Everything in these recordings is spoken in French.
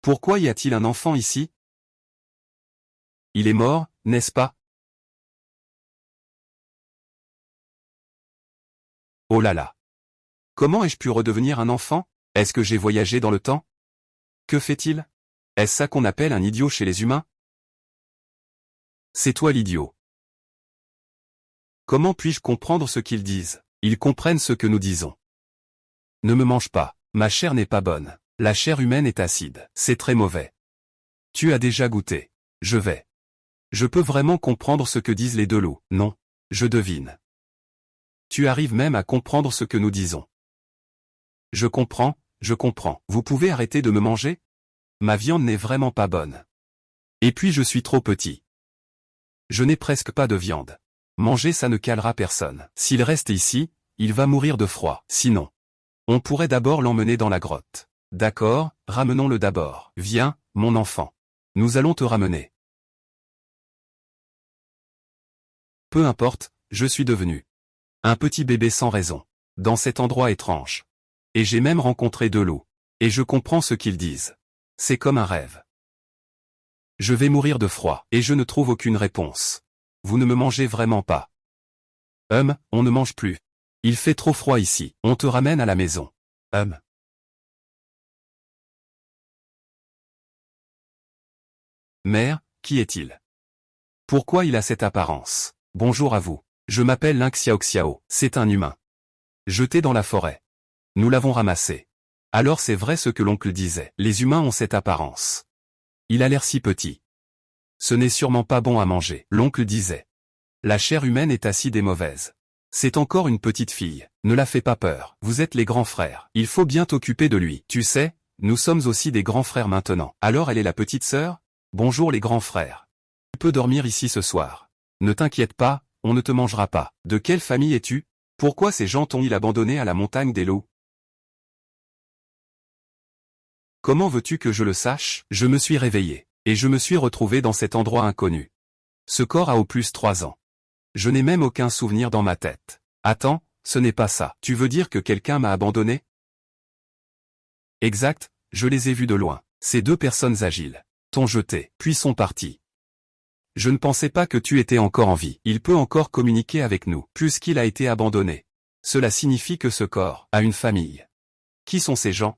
Pourquoi y a-t-il un enfant ici? Il est mort, n'est-ce pas? Oh là là. Comment ai-je pu redevenir un enfant? Est-ce que j'ai voyagé dans le temps? Que fait-il? Est-ce ça qu'on appelle un idiot chez les humains? C'est toi l'idiot. Comment puis-je comprendre ce qu'ils disent? Ils comprennent ce que nous disons. Ne me mange pas, ma chair n'est pas bonne. La chair humaine est acide, c'est très mauvais. Tu as déjà goûté. Je vais. Je peux vraiment comprendre ce que disent les deux loups, non? Je devine. Tu arrives même à comprendre ce que nous disons. Je comprends, je comprends. Vous pouvez arrêter de me manger? Ma viande n'est vraiment pas bonne. Et puis je suis trop petit. Je n'ai presque pas de viande. Manger ça ne calera personne. S'il reste ici, il va mourir de froid. Sinon, on pourrait d'abord l'emmener dans la grotte. D'accord, ramenons-le d'abord. Viens, mon enfant. Nous allons te ramener. Peu importe, je suis devenu un petit bébé sans raison, dans cet endroit étrange. Et j'ai même rencontré deux loups. Et je comprends ce qu'ils disent. C'est comme un rêve. Je vais mourir de froid, et je ne trouve aucune réponse. Vous ne me mangez vraiment pas. On ne mange plus. Il fait trop froid ici, on te ramène à la maison. Mère, qui est-il? Pourquoi il a cette apparence? Bonjour à vous. Je m'appelle Link Xiao Xiao, c'est un humain. Jeté dans la forêt. Nous l'avons ramassé. Alors c'est vrai ce que l'oncle disait, les humains ont cette apparence. Il a l'air si petit. Ce n'est sûrement pas bon à manger, l'oncle disait. La chair humaine est acide et mauvaise. C'est encore une petite fille, ne la fais pas peur, vous êtes les grands frères, il faut bien t'occuper de lui. Tu sais, nous sommes aussi des grands frères maintenant. Alors elle est la petite sœur? Bonjour les grands frères. Tu peux dormir ici ce soir. Ne t'inquiète pas, on ne te mangera pas. De quelle famille es-tu? Pourquoi ces gens t'ont-ils abandonné à la montagne des loups? Comment veux-tu que je le sache? Je me suis réveillé, et je me suis retrouvé dans cet endroit inconnu. Ce corps a au plus 3 ans. Je n'ai même aucun souvenir dans ma tête. Attends, ce n'est pas ça. Tu veux dire que quelqu'un m'a abandonné? Exact, je les ai vus de loin. Ces deux personnes agiles t'ont jeté, puis sont partis. Je ne pensais pas que tu étais encore en vie. Il peut encore communiquer avec nous, puisqu'il a été abandonné. Cela signifie que ce corps a une famille. Qui sont ces gens?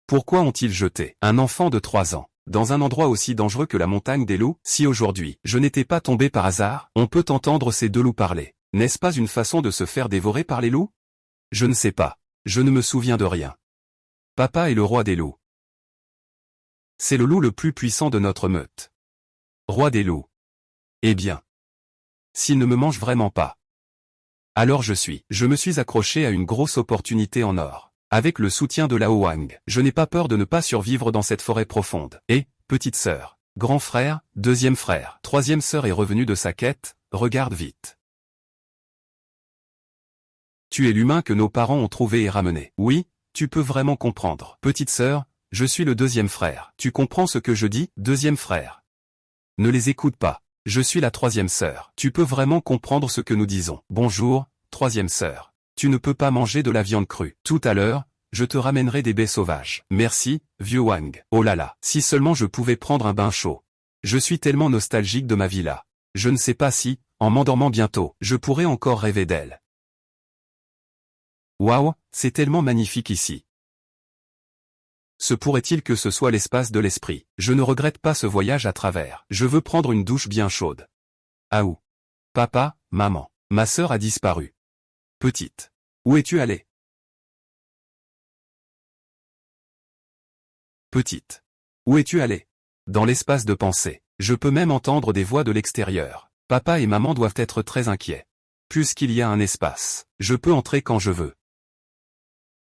Pourquoi ont-ils jeté un enfant de 3 ans dans un endroit aussi dangereux que la montagne des loups? Si aujourd'hui je n'étais pas tombé par hasard, on peut entendre ces deux loups parler. N'est-ce pas une façon de se faire dévorer par les loups? Je ne sais pas. Je ne me souviens de rien. Papa est le roi des loups. C'est le loup le plus puissant de notre meute. Roi des loups. Eh bien. S'il ne me mange vraiment pas. Alors je me suis accroché à une grosse opportunité en or. Avec le soutien de Lao Wang, je n'ai pas peur de ne pas survivre dans cette forêt profonde. Et, petite sœur, grand frère, deuxième frère, troisième sœur est revenue de sa quête, regarde vite. Tu es l'humain que nos parents ont trouvé et ramené. Oui, tu peux vraiment comprendre. Petite sœur, je suis le deuxième frère. Tu comprends ce que je dis, deuxième frère? Ne les écoute pas. Je suis la troisième sœur. Tu peux vraiment comprendre ce que nous disons. Bonjour, troisième sœur. Tu ne peux pas manger de la viande crue. Tout à l'heure, je te ramènerai des baies sauvages. Merci, vieux Wang. Oh là là, si seulement je pouvais prendre un bain chaud. Je suis tellement nostalgique de ma vie là. Je ne sais pas si, en m'endormant bientôt, je pourrais encore rêver d'elle. Waouh, c'est tellement magnifique ici. Se pourrait-il que ce soit l'espace de l'esprit? Je ne regrette pas ce voyage à travers. Je veux prendre une douche bien chaude. Ah où? Papa, maman, ma sœur a disparu. Petite. Où es-tu allée? Petite. Où es-tu allée? Dans l'espace de pensée. Je peux même entendre des voix de l'extérieur. Papa et maman doivent être très inquiets. Puisqu'il y a un espace, je peux entrer quand je veux.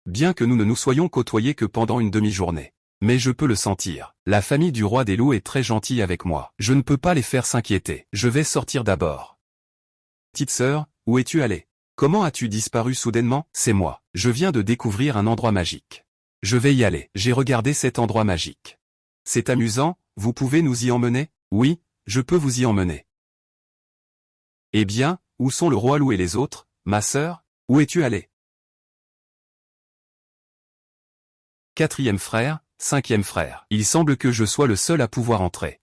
Bien que nous ne nous soyons côtoyés que pendant une demi-journée. Mais je peux le sentir. La famille du roi des loups est très gentille avec moi. Je ne peux pas les faire s'inquiéter. Je vais sortir d'abord. Petite sœur, où es-tu allée? Comment as-tu disparu soudainement? C'est moi. Je viens de découvrir un endroit magique. Je vais y aller. J'ai regardé cet endroit magique. C'est amusant, vous pouvez nous y emmener? Oui, je peux vous y emmener. Eh bien, où sont le roi loup et les autres, ma sœur? Où es-tu allée? Quatrième frère, cinquième frère. Il semble que je sois le seul à pouvoir entrer.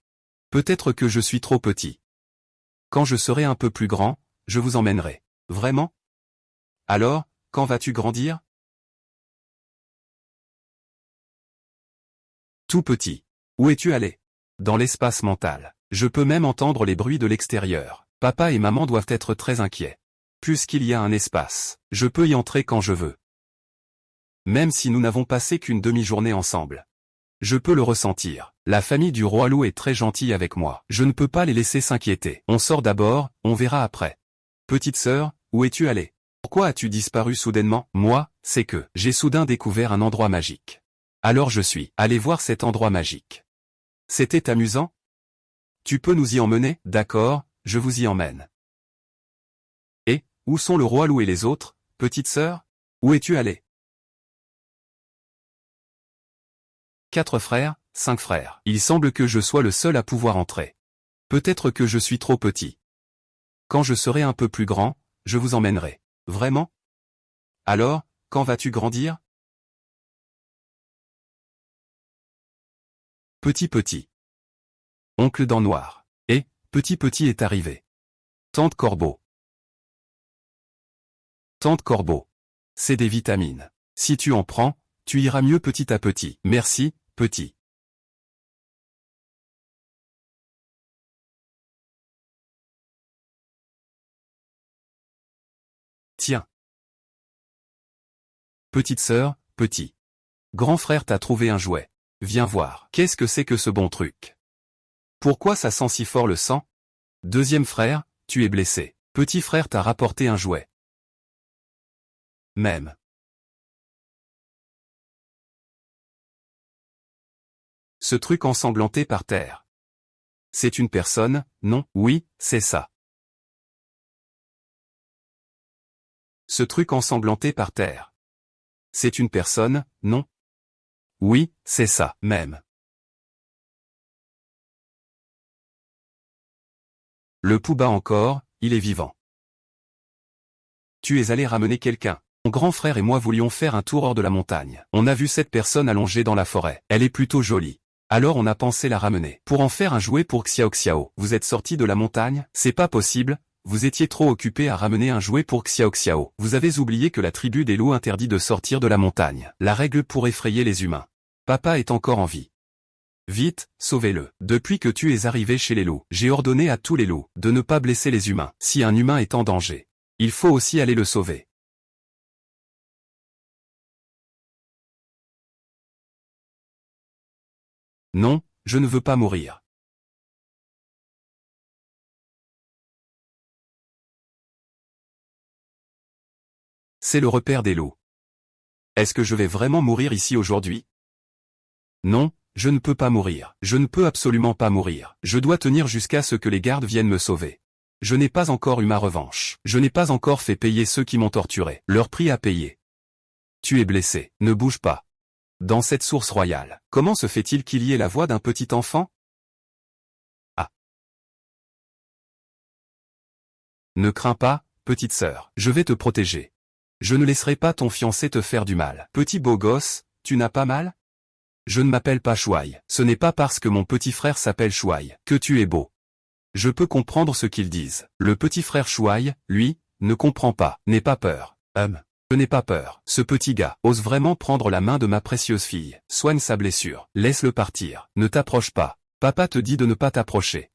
Peut-être que je suis trop petit. Quand je serai un peu plus grand, je vous emmènerai. Vraiment? Alors, quand vas-tu grandir? Tout petit. Où es-tu allé? Dans l'espace mental. Je peux même entendre les bruits de l'extérieur. Papa et maman doivent être très inquiets. Puisqu'il y a un espace, je peux y entrer quand je veux. Même si nous n'avons passé qu'une demi-journée ensemble. Je peux le ressentir. La famille du roi loup est très gentille avec moi. Je ne peux pas les laisser s'inquiéter. On sort d'abord, on verra après. Petite sœur, où es-tu allée? Pourquoi as-tu disparu soudainement? Moi, c'est que j'ai soudain découvert un endroit magique. Alors je suis allé voir cet endroit magique. C'était amusant? Tu peux nous y emmener? D'accord, je vous y emmène. Et, où sont le roi loup et les autres, petite sœur? Où es-tu allée? 4 frères, 5 frères. Il semble que je sois le seul à pouvoir entrer. Peut-être que je suis trop petit. Quand je serai un peu plus grand, je vous emmènerai. Vraiment? Alors, quand vas-tu grandir? Petit. Oncle Dent Noir. Et, petit est arrivé. Tante Corbeau. Tante Corbeau. C'est des vitamines. Si tu en prends, tu iras mieux petit à petit. Merci, petit. Tiens. Petite sœur, petit. Grand frère t'a trouvé un jouet. Viens voir. Qu'est-ce que c'est que ce bon truc? Pourquoi ça sent si fort le sang? Deuxième frère, tu es blessé. Petit frère t'a rapporté un jouet. Même. Ce truc ensanglanté par terre. C'est une personne, non? Oui, c'est ça. Ce truc ensanglanté par terre. C'est une personne, non? Oui, c'est ça, même. Le Pouba encore, il est vivant. Tu es allé ramener quelqu'un. Mon grand frère et moi voulions faire un tour hors de la montagne. On a vu cette personne allongée dans la forêt. Elle est plutôt jolie. Alors on a pensé la ramener. Pour en faire un jouet pour Xiao Xiao. Vous êtes sorti de la montagne? C'est pas possible. Vous étiez trop occupé à ramener un jouet pour Xiao Xiao. Vous avez oublié que la tribu des loups interdit de sortir de la montagne. La règle pour effrayer les humains. Papa est encore en vie. Vite, sauvez-le. Depuis que tu es arrivé chez les loups, j'ai ordonné à tous les loups de ne pas blesser les humains. Si un humain est en danger, il faut aussi aller le sauver. Non, je ne veux pas mourir. C'est le repère des loups. Est-ce que je vais vraiment mourir ici aujourd'hui? Non, je ne peux pas mourir. Je ne peux absolument pas mourir. Je dois tenir jusqu'à ce que les gardes viennent me sauver. Je n'ai pas encore eu ma revanche. Je n'ai pas encore fait payer ceux qui m'ont torturé. Leur prix à payer. Tu es blessé. Ne bouge pas. Dans cette source royale, comment se fait-il qu'il y ait la voix d'un petit enfant? Ah. Ne crains pas, petite sœur. Je vais te protéger. Je ne laisserai pas ton fiancé te faire du mal. Petit beau gosse, tu n'as pas mal? Je ne m'appelle pas Shuai. Ce n'est pas parce que mon petit frère s'appelle Shuai que tu es beau. Je peux comprendre ce qu'ils disent. Le petit frère Shuai, lui, ne comprend pas. N'aie pas peur. Je n'ai pas peur. Ce petit gars ose vraiment prendre la main de ma précieuse fille. Soigne sa blessure. Laisse-le partir. Ne t'approche pas. Papa te dit de ne pas t'approcher.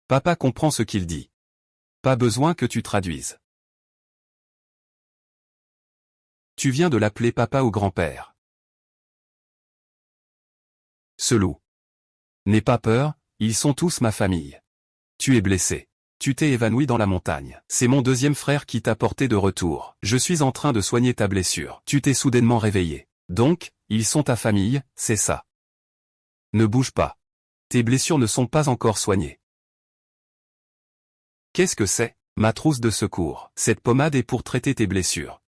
Papa comprend ce qu'il dit. Pas besoin que tu traduises. Tu viens de l'appeler papa ou grand-père. Ce loup. N'aie pas peur, ils sont tous ma famille. Tu es blessé. Tu t'es évanoui dans la montagne. C'est mon deuxième frère qui t'a porté de retour. Je suis en train de soigner ta blessure. Tu t'es soudainement réveillé. Donc, ils sont ta famille, c'est ça. Ne bouge pas. Tes blessures ne sont pas encore soignées. Qu'est-ce que c'est? Ma trousse de secours. Cette pommade est pour traiter tes blessures.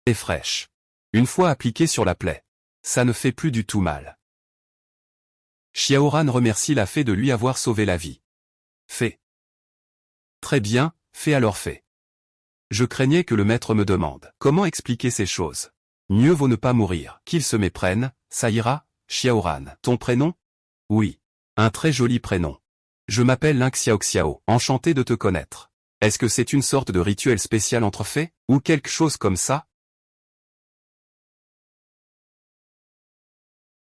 Elle est fraîche. Une fois appliquée sur la plaie, ça ne fait plus du tout mal. Xiaoran remercie la fée de lui avoir sauvé la vie. Fée. Très bien, fée alors fée. Je craignais que le maître me demande comment expliquer ces choses. Mieux vaut ne pas mourir. Qu'il se méprenne, ça ira, Xiaoran. Ton prénom? Oui. Un très joli prénom. Je m'appelle Ling Xiao Xiao. Enchanté de te connaître. Est-ce que c'est une sorte de rituel spécial entre fées, ou quelque chose comme ça?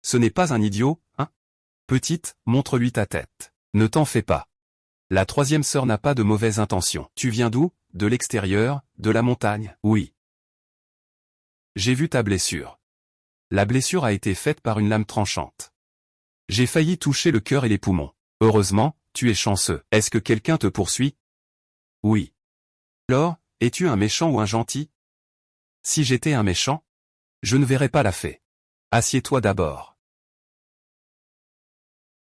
Ce n'est pas un idiot, hein? Petite, montre-lui ta tête. Ne t'en fais pas. La troisième sœur n'a pas de mauvaises intentions. Tu viens d'où? De l'extérieur, de la montagne? Oui. J'ai vu ta blessure. La blessure a été faite par une lame tranchante. J'ai failli toucher le cœur et les poumons. Heureusement, tu es chanceux. Est-ce que quelqu'un te poursuit? Oui. Alors, es-tu un méchant ou un gentil? Si j'étais un méchant, je ne verrais pas la fée. Assieds-toi d'abord.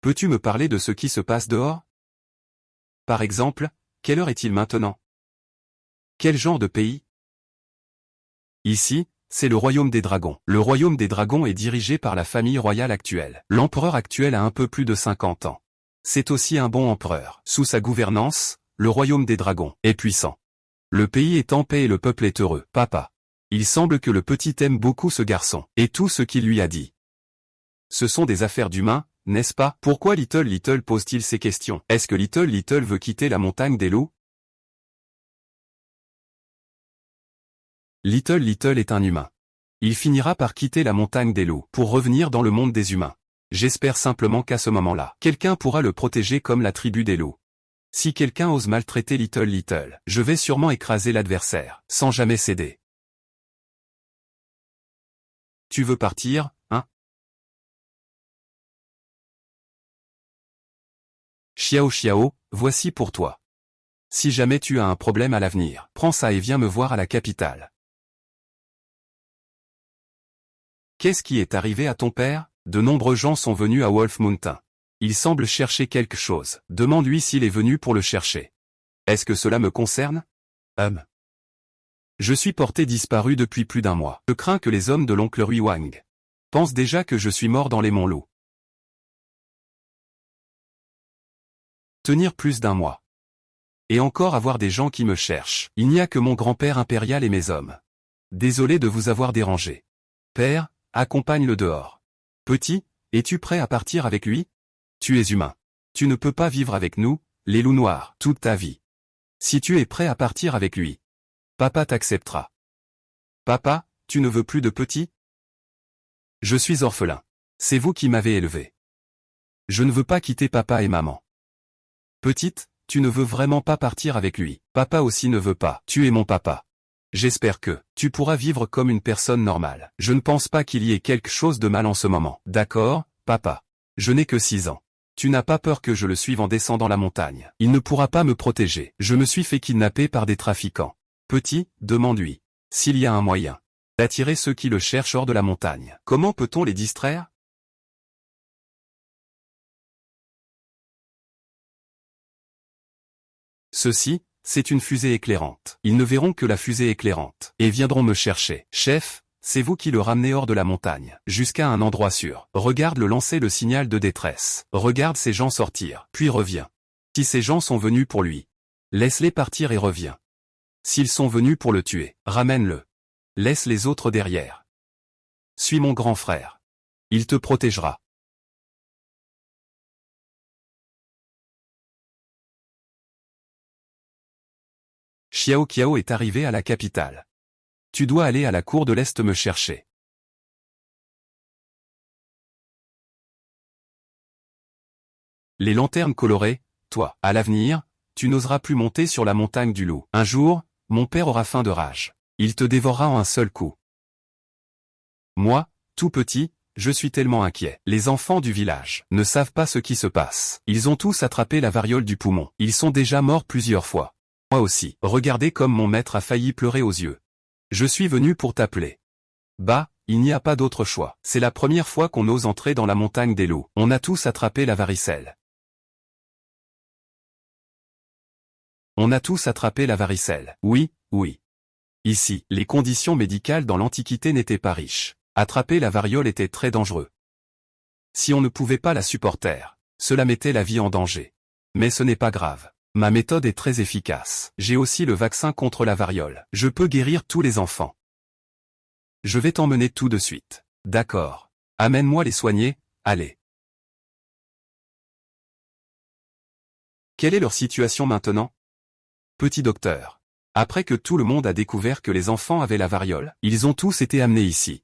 Peux-tu me parler de ce qui se passe dehors? Par exemple, quelle heure est-il maintenant? Quel genre de pays? Ici, c'est le royaume des dragons. Le royaume des dragons est dirigé par la famille royale actuelle. L'empereur actuel a un peu plus de 50 ans. C'est aussi un bon empereur. Sous sa gouvernance, le royaume des dragons est puissant. Le pays est en paix et le peuple est heureux. Papa. Il semble que le petit aime beaucoup ce garçon, et tout ce qu'il lui a dit. Ce sont des affaires d'humains, n'est-ce pas? Pourquoi Little pose-t-il ces questions? Est-ce que Little veut quitter la montagne des loups? Little est un humain. Il finira par quitter la montagne des loups pour revenir dans le monde des humains. J'espère simplement qu'à ce moment-là, quelqu'un pourra le protéger comme la tribu des loups. Si quelqu'un ose maltraiter Little, je vais sûrement écraser l'adversaire, sans jamais céder. Tu veux partir, hein? Xiao, voici pour toi. Si jamais tu as un problème à l'avenir, prends ça et viens me voir à la capitale. Qu'est-ce qui est arrivé à ton père? De nombreux gens sont venus à Wolf Mountain. Il semble chercher quelque chose. Demande-lui s'il est venu pour le chercher. Est-ce que cela me concerne? Je suis porté disparu depuis plus d'un mois. Je crains que les hommes de l'oncle Rui Wang pensent déjà que je suis mort dans les monts loups. Tenir plus d'un mois. Et encore avoir des gens qui me cherchent. Il n'y a que mon grand-père impérial et mes hommes. Désolé de vous avoir dérangé. Père, accompagne-le dehors. Petit, es-tu prêt à partir avec lui? Tu es humain. Tu ne peux pas vivre avec nous, les loups noirs, toute ta vie. Si tu es prêt à partir avec lui, papa t'acceptera. Papa, tu ne veux plus de petit? Je suis orphelin. C'est vous qui m'avez élevé. Je ne veux pas quitter papa et maman. Petite, tu ne veux vraiment pas partir avec lui. Papa aussi ne veut pas. Tu es mon papa. J'espère que tu pourras vivre comme une personne normale. Je ne pense pas qu'il y ait quelque chose de mal en ce moment. D'accord, papa. Je n'ai que 6 ans. Tu n'as pas peur que je le suive en descendant la montagne. Il ne pourra pas me protéger. Je me suis fait kidnapper par des trafiquants. Petit, demande-lui s'il y a un moyen d'attirer ceux qui le cherchent hors de la montagne. Comment peut-on les distraire? Ceci, c'est une fusée éclairante. Ils ne verront que la fusée éclairante et viendront me chercher. Chef, c'est vous qui le ramenez hors de la montagne, jusqu'à un endroit sûr. Regarde-le lancer le signal de détresse. Regarde ces gens sortir, puis reviens. Si ces gens sont venus pour lui, laisse-les partir et reviens. S'ils sont venus pour le tuer, ramène-le. Laisse les autres derrière. Suis mon grand frère. Il te protégera. Xiao Qiao est arrivé à la capitale. Tu dois aller à la cour de l'Est me chercher. Les lanternes colorées, toi, à l'avenir, tu n'oseras plus monter sur la montagne du loup. Un jour, mon père aura faim de rage. Il te dévorera en un seul coup. Moi, tout petit, je suis tellement inquiet. Les enfants du village ne savent pas ce qui se passe. Ils ont tous attrapé la variole du poumon. Ils sont déjà morts plusieurs fois. Moi aussi. Regardez comme mon maître a failli pleurer aux yeux. Je suis venu pour t'appeler. Bah, il n'y a pas d'autre choix. C'est la première fois qu'on ose entrer dans la montagne des loups. On a tous attrapé la varicelle. On a tous attrapé la varicelle. Oui, oui. Ici, les conditions médicales dans l'Antiquité n'étaient pas riches. Attraper la variole était très dangereux. Si on ne pouvait pas la supporter, cela mettait la vie en danger. Mais ce n'est pas grave. Ma méthode est très efficace. J'ai aussi le vaccin contre la variole. Je peux guérir tous les enfants. Je vais t'emmener tout de suite. D'accord. Amène-moi les soigner, allez. Quelle est leur situation maintenant? Petit docteur. Après que tout le monde a découvert que les enfants avaient la variole, ils ont tous été amenés ici.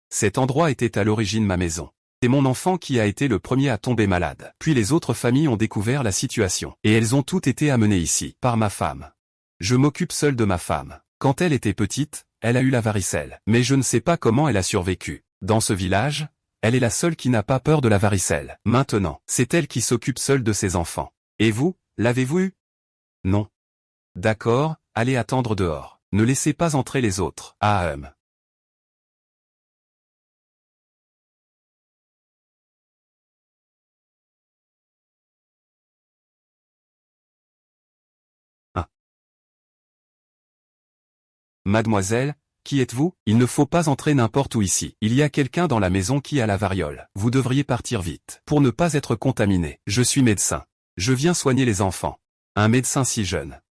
Cet endroit était à l'origine ma maison. C'est mon enfant qui a été le premier à tomber malade. Puis les autres familles ont découvert la situation. Et elles ont toutes été amenées ici, par ma femme. Je m'occupe seul de ma femme. Quand elle était petite, elle a eu la varicelle. Mais je ne sais pas comment elle a survécu. Dans ce village, elle est la seule qui n'a pas peur de la varicelle. Maintenant, c'est elle qui s'occupe seule de ses enfants. Et vous, l'avez-vous eu? Non. D'accord, allez attendre dehors. Ne laissez pas entrer les autres. Ah Ah. Mademoiselle, qui êtes-vous? Il ne faut pas entrer n'importe où ici. Il y a quelqu'un dans la maison qui a la variole. Vous devriez partir vite, pour ne pas être contaminé. Je suis médecin. Je viens soigner les enfants. Un médecin si jeune.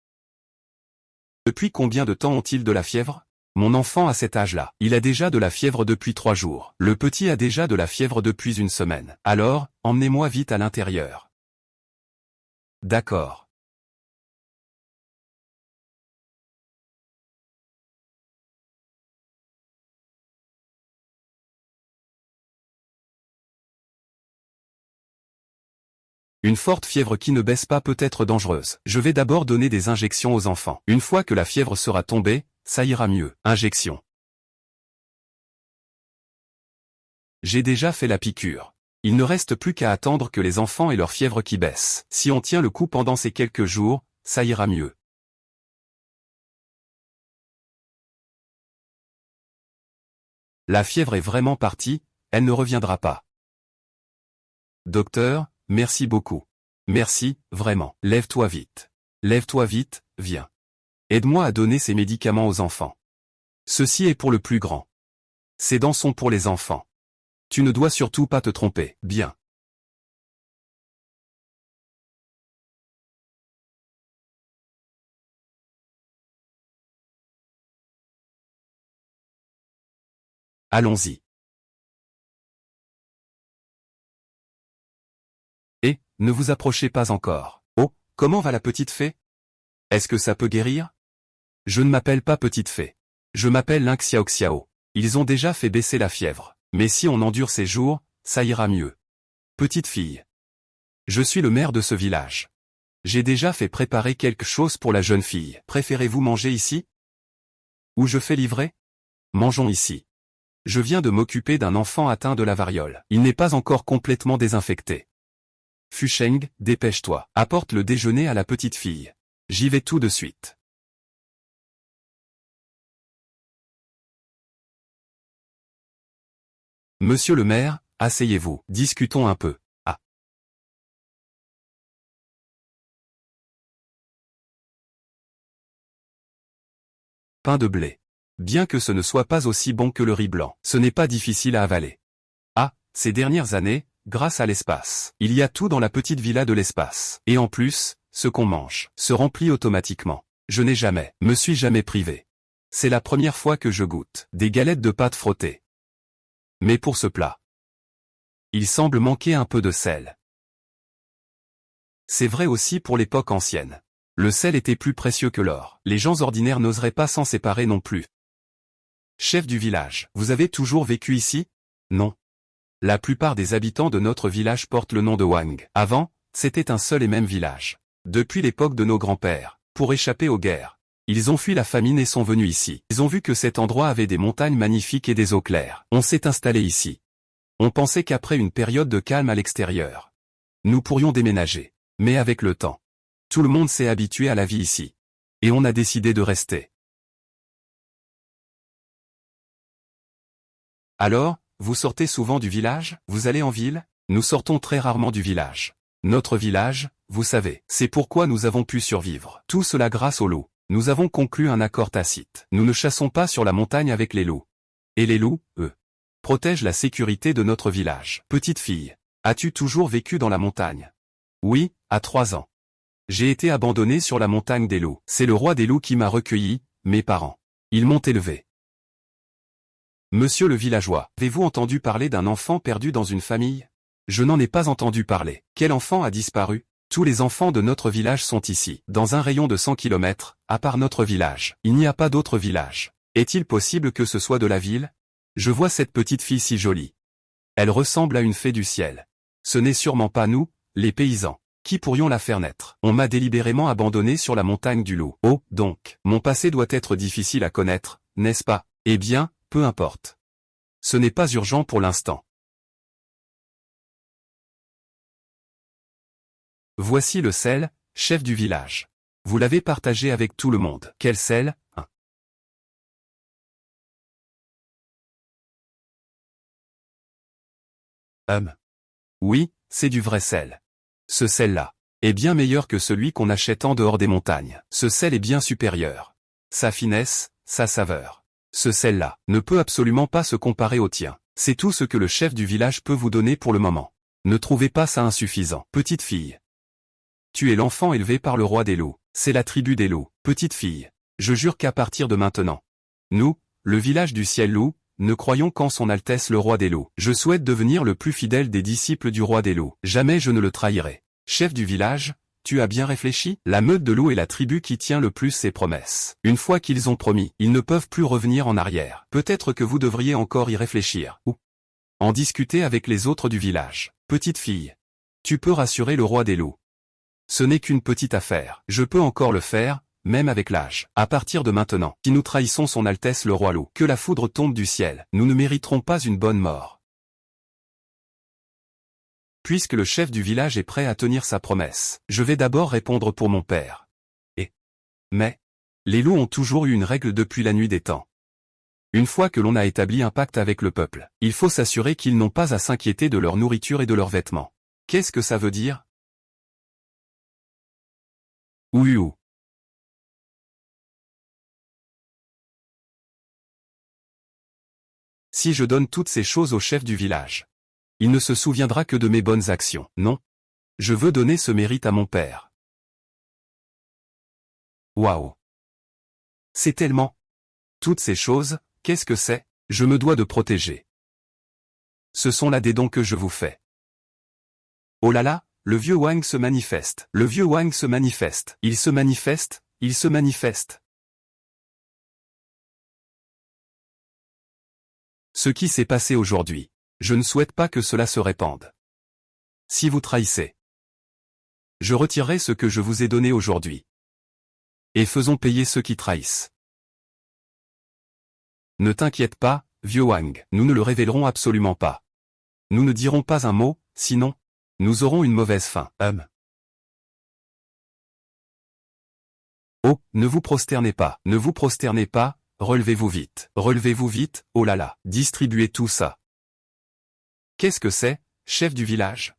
Depuis combien de temps ont-ils de la fièvre? Mon enfant a cet âge-là. Il a déjà de la fièvre depuis 3 jours. Le petit a déjà de la fièvre depuis une semaine. Alors, emmenez-moi vite à l'intérieur. D'accord. Une forte fièvre qui ne baisse pas peut être dangereuse. Je vais d'abord donner des injections aux enfants. Une fois que la fièvre sera tombée, ça ira mieux. Injection. J'ai déjà fait la piqûre. Il ne reste plus qu'à attendre que les enfants aient leur fièvre qui baisse. Si on tient le coup pendant ces quelques jours, ça ira mieux. La fièvre est vraiment partie, elle ne reviendra pas. Docteur, merci beaucoup. Merci, vraiment. Lève-toi vite. Lève-toi vite, viens. Aide-moi à donner ces médicaments aux enfants. Ceci est pour le plus grand. Ces dents sont pour les enfants. Tu ne dois surtout pas te tromper. Bien. Allons-y. Et, ne vous approchez pas encore. Oh, comment va la petite fée? Est-ce que ça peut guérir? Je ne m'appelle pas petite fée. Je m'appelle Lin Xiao Xiao. Ils ont déjà fait baisser la fièvre. Mais si on endure ces jours, ça ira mieux. Petite fille. Je suis le maire de ce village. J'ai déjà fait préparer quelque chose pour la jeune fille. Préférez-vous manger ici? Ou je fais livrer? Mangeons ici. Je viens de m'occuper d'un enfant atteint de la variole. Il n'est pas encore complètement désinfecté. Fusheng, dépêche-toi. Apporte le déjeuner à la petite fille. J'y vais tout de suite. Monsieur le maire, asseyez-vous. Discutons un peu. Ah. Pain de blé. Bien que ce ne soit pas aussi bon que le riz blanc, ce n'est pas difficile à avaler. Ah, ces dernières années, grâce à l'espace, il y a tout dans la petite villa de l'espace. Et en plus, ce qu'on mange se remplit automatiquement. Je n'ai jamais, me suis jamais privé. C'est la première fois que je goûte des galettes de pâte frottées. Mais pour ce plat, il semble manquer un peu de sel. C'est vrai aussi pour l'époque ancienne. Le sel était plus précieux que l'or. Les gens ordinaires n'oseraient pas s'en séparer non plus. Chef du village, vous avez toujours vécu ici? Non. La plupart des habitants de notre village portent le nom de Wang. Avant, c'était un seul et même village. Depuis l'époque de nos grands-pères, pour échapper aux guerres, ils ont fui la famine et sont venus ici. Ils ont vu que cet endroit avait des montagnes magnifiques et des eaux claires. On s'est installé ici. On pensait qu'après une période de calme à l'extérieur, nous pourrions déménager. Mais avec le temps, tout le monde s'est habitué à la vie ici. Et on a décidé de rester. Alors, vous sortez souvent du village? Vous allez en ville? Nous sortons très rarement du village. Notre village, vous savez, c'est pourquoi nous avons pu survivre. Tout cela grâce aux loups. Nous avons conclu un accord tacite. Nous ne chassons pas sur la montagne avec les loups. Et les loups, eux, protègent la sécurité de notre village. Petite fille, as-tu toujours vécu dans la montagne? Oui, à 3 ans. J'ai été abandonné sur la montagne des loups. C'est le roi des loups qui m'a recueilli, mes parents. Ils m'ont élevé. Monsieur le villageois, avez-vous entendu parler d'un enfant perdu dans une famille? Je n'en ai pas entendu parler. Quel enfant a disparu? Tous les enfants de notre village sont ici, dans un rayon de 100 km, à part notre village. Il n'y a pas d'autre village. Est-il possible que ce soit de la ville? Je vois cette petite fille si jolie. Elle ressemble à une fée du ciel. Ce n'est sûrement pas nous, les paysans, qui pourrions la faire naître. On m'a délibérément abandonné sur la montagne du loup. Oh, donc, mon passé doit être difficile à connaître, n'est-ce pas? Eh bien, peu importe. Ce n'est pas urgent pour l'instant. Voici le sel, chef du village. Vous l'avez partagé avec tout le monde. Quel sel, hein? Oui, c'est du vrai sel. Ce sel-là est bien meilleur que celui qu'on achète en dehors des montagnes. Ce sel est bien supérieur. Sa finesse, sa saveur. Ce sel-là ne peut absolument pas se comparer au tien. C'est tout ce que le chef du village peut vous donner pour le moment. Ne trouvez pas ça insuffisant. Petite fille. Tu es l'enfant élevé par le roi des loups. C'est la tribu des loups. Petite fille. Je jure qu'à partir de maintenant, nous, le village du ciel loup, ne croyons qu'en son Altesse le roi des loups. Je souhaite devenir le plus fidèle des disciples du roi des loups. Jamais je ne le trahirai. Chef du village, tu as bien réfléchi? La meute de loups est la tribu qui tient le plus ses promesses. Une fois qu'ils ont promis, ils ne peuvent plus revenir en arrière. Peut-être que vous devriez encore y réfléchir, ou en discuter avec les autres du village. Petite fille. Tu peux rassurer le roi des loups. Ce n'est qu'une petite affaire. Je peux encore le faire, même avec l'âge. À partir de maintenant, si nous trahissons son Altesse le roi loup, que la foudre tombe du ciel, nous ne mériterons pas une bonne mort. Puisque le chef du village est prêt à tenir sa promesse, je vais d'abord répondre pour mon père. Mais, les loups ont toujours eu une règle depuis la nuit des temps. Une fois que l'on a établi un pacte avec le peuple, il faut s'assurer qu'ils n'ont pas à s'inquiéter de leur nourriture et de leurs vêtements. Qu'est-ce que ça veut dire? Ouh. Si je donne toutes ces choses au chef du village, il ne se souviendra que de mes bonnes actions. Non. Je veux donner ce mérite à mon père. Waouh. C'est tellement. Toutes ces choses, qu'est-ce que c'est? Je me dois de protéger. Ce sont là des dons que je vous fais. Oh là là, le vieux Wang se manifeste. Le vieux Wang se manifeste. Il se manifeste, il se manifeste. Ce qui s'est passé aujourd'hui, je ne souhaite pas que cela se répande. Si vous trahissez, je retirerai ce que je vous ai donné aujourd'hui. Et faisons payer ceux qui trahissent. Ne t'inquiète pas, vieux Wang, nous ne le révélerons absolument pas. Nous ne dirons pas un mot, sinon, nous aurons une mauvaise fin. Oh, ne vous prosternez pas, relevez-vous vite, oh là là, distribuez tout ça. Qu'est-ce que c'est, chef du village?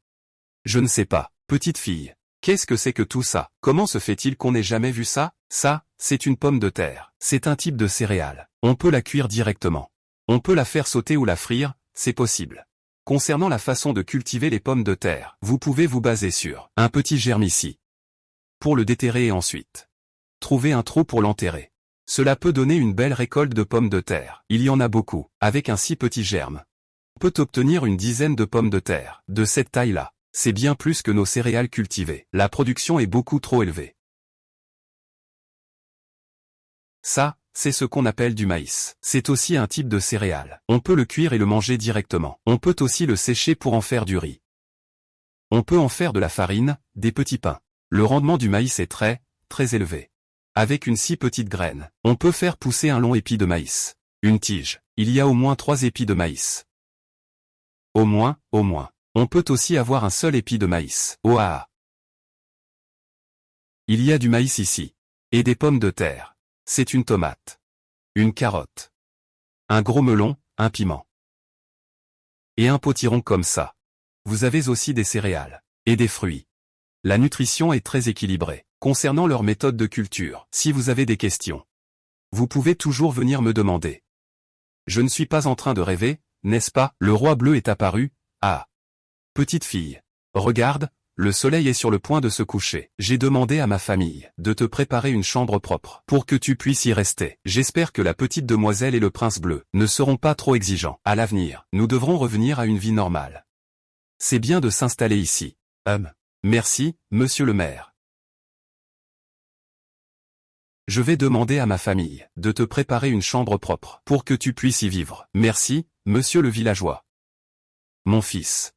Je ne sais pas, petite fille. Qu'est-ce que c'est que tout ça? Comment se fait-il qu'on n'ait jamais vu ça? Ça, c'est une pomme de terre. C'est un type de céréale. On peut la cuire directement. On peut la faire sauter ou la frire, c'est possible. Concernant la façon de cultiver les pommes de terre, vous pouvez vous baser sur un petit germe ici. Pour le déterrer et ensuite trouver un trou pour l'enterrer. Cela peut donner une belle récolte de pommes de terre. Il y en a beaucoup. Avec un si petit germe, on peut obtenir une dizaine de pommes de terre. De cette taille-là, c'est bien plus que nos céréales cultivées. La production est beaucoup trop élevée. Ça, c'est ce qu'on appelle du maïs. C'est aussi un type de céréale. On peut le cuire et le manger directement. On peut aussi le sécher pour en faire du riz. On peut en faire de la farine, des petits pains. Le rendement du maïs est très, très élevé. Avec une si petite graine, on peut faire pousser un long épi de maïs. Une tige, il y a au moins 3 épis de maïs. Au moins. On peut aussi avoir un seul épi de maïs. Oh ah. Il y a du maïs ici. Et des pommes de terre. C'est une tomate. Une carotte. Un gros melon, un piment. Et un potiron comme ça. Vous avez aussi des céréales. Et des fruits. La nutrition est très équilibrée. Concernant leur méthode de culture, si vous avez des questions, vous pouvez toujours venir me demander. Je ne suis pas en train de rêver, n'est-ce pas? Le roi bleu est apparu. Ah. Petite fille. Regarde, le soleil est sur le point de se coucher. J'ai demandé à ma famille de te préparer une chambre propre pour que tu puisses y rester. J'espère que la petite demoiselle et le prince bleu ne seront pas trop exigeants. À l'avenir, nous devrons revenir à une vie normale. C'est bien de s'installer ici. Merci, monsieur le maire. Je vais demander à ma famille de te préparer une chambre propre pour que tu puisses y vivre. Merci, monsieur le villageois. Mon fils.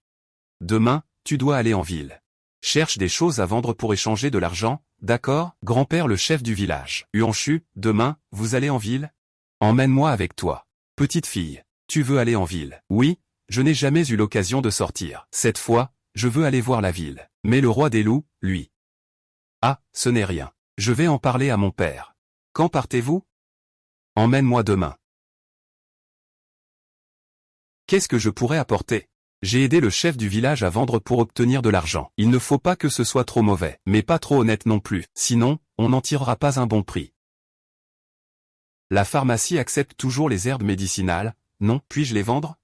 Demain, tu dois aller en ville. Cherche des choses à vendre pour échanger de l'argent, d'accord? Grand-père le chef du village. Huanchu, demain, vous allez en ville? Emmène-moi avec toi. Petite fille, tu veux aller en ville? Oui, je n'ai jamais eu l'occasion de sortir. Cette fois, je veux aller voir la ville. Mais le roi des loups, lui. Ah, ce n'est rien. Je vais en parler à mon père. Quand partez-vous? Emmène-moi demain. Qu'est-ce que je pourrais apporter? J'ai aidé le chef du village à vendre pour obtenir de l'argent. Il ne faut pas que ce soit trop mauvais, mais pas trop honnête non plus, sinon, on n'en tirera pas un bon prix. La pharmacie accepte toujours les herbes médicinales, non? Puis-je les vendre?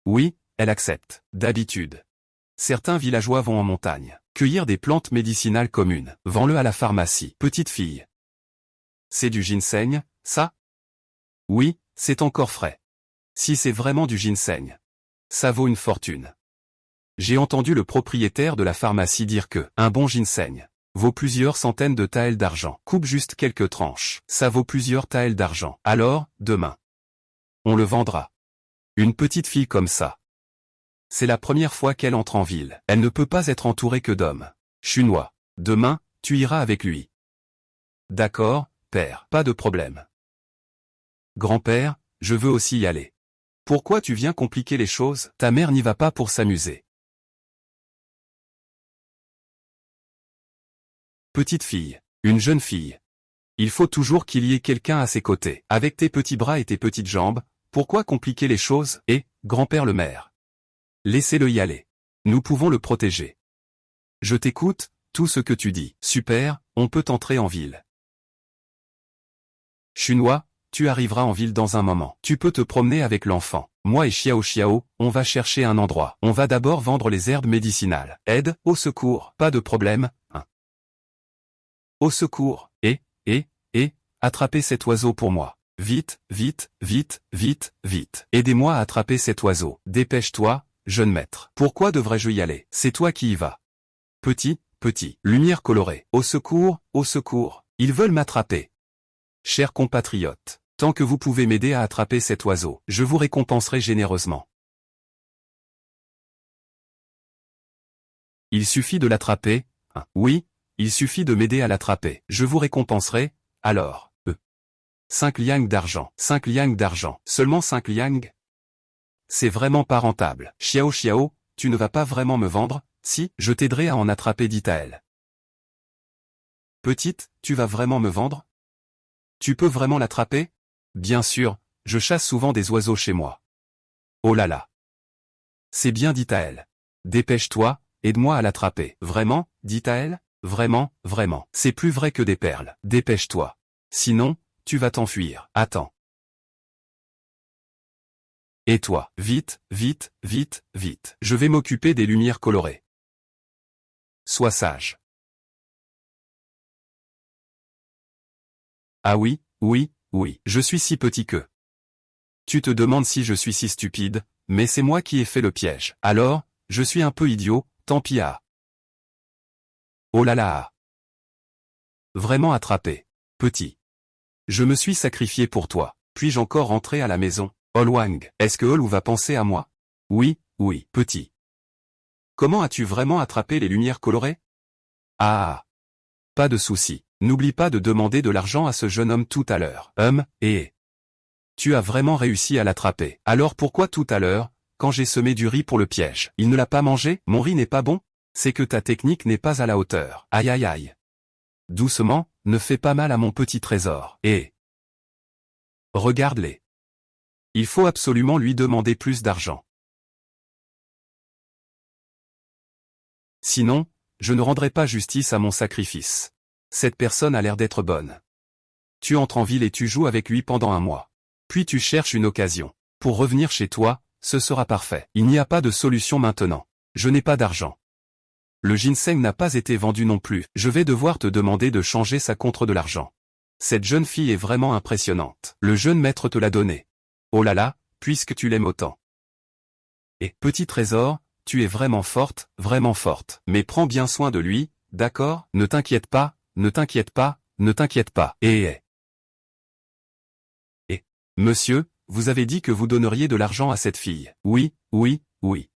Oui, elle accepte, d'habitude. Certains villageois vont en montagne, cueillir des plantes médicinales communes. Vends-le à la pharmacie. Petite fille. C'est du ginseng, ça? Oui, c'est encore frais. Si c'est vraiment du ginseng, ça vaut une fortune. J'ai entendu le propriétaire de la pharmacie dire que un bon ginseng vaut plusieurs centaines de taels d'argent. Coupe juste quelques tranches, ça vaut plusieurs taels d'argent. Alors, demain, on le vendra. Une petite fille comme ça. C'est la première fois qu'elle entre en ville. Elle ne peut pas être entourée que d'hommes. Chinois. Demain, tu iras avec lui. D'accord, père, pas de problème. Grand-père, je veux aussi y aller. Pourquoi tu viens compliquer les choses? Ta mère n'y va pas pour s'amuser. Petite fille. Une jeune fille. Il faut toujours qu'il y ait quelqu'un à ses côtés. Avec tes petits bras et tes petites jambes, pourquoi compliquer les choses? Et, grand-père le maire. Laissez-le y aller. Nous pouvons le protéger. Je t'écoute, tout ce que tu dis. Super, on peut entrer en ville. Chinois, tu arriveras en ville dans un moment. Tu peux te promener avec l'enfant. Moi et Xiao Xiao, on va chercher un endroit. On va d'abord vendre les herbes médicinales. Aide, au secours. Pas de problème, hein. Au secours. Attrapez cet oiseau pour moi. Vite, vite, vite, vite, vite. Aidez-moi à attraper cet oiseau. Dépêche-toi, jeune maître. Pourquoi devrais-je y aller? C'est toi qui y vas. Petit, lumière colorée. Au secours, ils veulent m'attraper. Chers compatriotes, tant que vous pouvez m'aider à attraper cet oiseau, je vous récompenserai généreusement. Il suffit de l'attraper, hein? Oui, il suffit de m'aider à l'attraper. Je vous récompenserai, alors, 5 liangs d'argent. 5 liangs d'argent. Seulement 5 liangs? C'est vraiment pas rentable. Xiao Xiao, tu ne vas pas vraiment me vendre? Si, je t'aiderai à en attraper, dit-elle. Petite, tu vas vraiment me vendre? Tu peux vraiment l'attraper? Bien sûr, je chasse souvent des oiseaux chez moi. Oh là là. C'est bien, dit-elle. Dépêche-toi, aide-moi à l'attraper. Vraiment, dit-elle? Vraiment, vraiment. C'est plus vrai que des perles. Dépêche-toi. Sinon, tu vas t'enfuir. Attends. Et toi, vite, vite, vite, vite. Je vais m'occuper des lumières colorées. Sois sage. Ah oui, je suis si petit que. Tu te demandes si je suis si stupide, mais c'est moi qui ai fait le piège. Alors, je suis un peu idiot, tant pis ah. Oh là là. Vraiment attrapé. Petit. Je me suis sacrifié pour toi. Puis-je encore rentrer à la maison? Olwang, est-ce que Olu va penser à moi? Oui, petit. Comment as-tu vraiment attrapé les lumières colorées? Ah. Pas de souci. N'oublie pas de demander de l'argent à ce jeune homme tout à l'heure. Tu as vraiment réussi à l'attraper. Alors pourquoi tout à l'heure, quand j'ai semé du riz pour le piège, il ne l'a pas mangé? Mon riz n'est pas bon? C'est que ta technique n'est pas à la hauteur. Aïe aïe aïe. Doucement, ne fais pas mal à mon petit trésor. Regarde-les. Il faut absolument lui demander plus d'argent. Sinon, je ne rendrai pas justice à mon sacrifice. Cette personne a l'air d'être bonne. Tu entres en ville et tu joues avec lui pendant un mois. Puis tu cherches une occasion. Pour revenir chez toi, ce sera parfait. Il n'y a pas de solution maintenant. Je n'ai pas d'argent. Le ginseng n'a pas été vendu non plus. Je vais devoir te demander de changer ça contre de l'argent. Cette jeune fille est vraiment impressionnante. Le jeune maître te l'a donné. Oh là là, puisque tu l'aimes autant. Et, petit trésor, tu es vraiment forte, mais prends bien soin de lui, d'accord? Ne t'inquiète pas, ne t'inquiète pas, ne t'inquiète pas. Et, monsieur, vous avez dit que vous donneriez de l'argent à cette fille. Oui, oui, oui.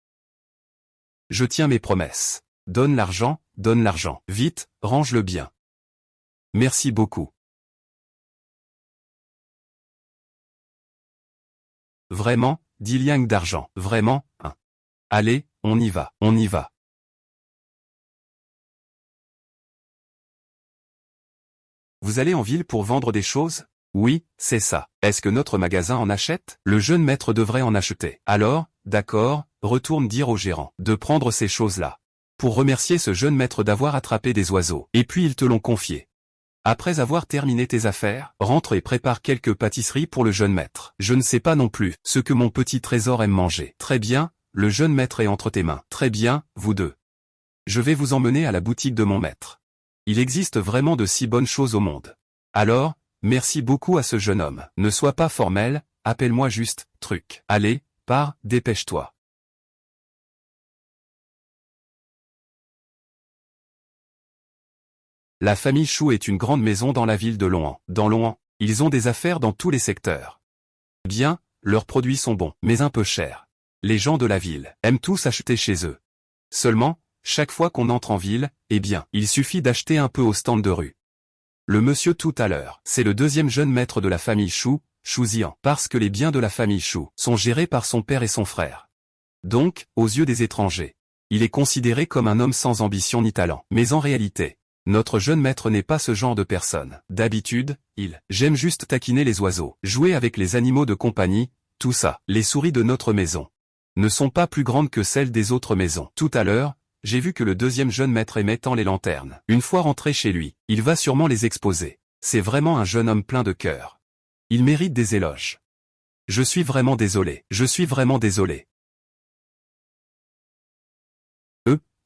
Je tiens mes promesses. Donne l'argent, vite, range-le bien. Merci beaucoup. Vraiment, dit Liang d'argent, vraiment, hein. Allez, on y va, on y va. Vous allez en ville pour vendre des choses? Oui, c'est ça. Est-ce que notre magasin en achète? Le jeune maître devrait en acheter. Alors, d'accord, retourne dire au gérant de prendre ces choses-là. Pour remercier ce jeune maître d'avoir attrapé des oiseaux. Et puis ils te l'ont confié. Après avoir terminé tes affaires, rentre et prépare quelques pâtisseries pour le jeune maître. Je ne sais pas non plus ce que mon petit trésor aime manger. Très bien, le jeune maître est entre tes mains. Très bien, vous deux. Je vais vous emmener à la boutique de mon maître. Il existe vraiment de si bonnes choses au monde. Alors, merci beaucoup à ce jeune homme. Ne sois pas formel, appelle-moi juste truc. Allez, pars, dépêche-toi. La famille Chou est une grande maison dans la ville de Lohan. Dans Lohan, ils ont des affaires dans tous les secteurs. Bien, leurs produits sont bons, mais un peu chers. Les gens de la ville aiment tous acheter chez eux. Seulement, chaque fois qu'on entre en ville, eh bien, il suffit d'acheter un peu au stand de rue. Le monsieur tout à l'heure, c'est le deuxième jeune maître de la famille Chou, Chou Zian, parce que les biens de la famille Chou sont gérés par son père et son frère. Donc, aux yeux des étrangers, il est considéré comme un homme sans ambition ni talent. Mais en réalité, notre jeune maître n'est pas ce genre de personne. D'habitude, j'aime juste taquiner les oiseaux, jouer avec les animaux de compagnie, tout ça. Les souris de notre maison ne sont pas plus grandes que celles des autres maisons. Tout à l'heure, j'ai vu que le deuxième jeune maître aimait tant les lanternes. Une fois rentré chez lui, il va sûrement les exposer. C'est vraiment un jeune homme plein de cœur. Il mérite des éloges. Je suis vraiment désolé.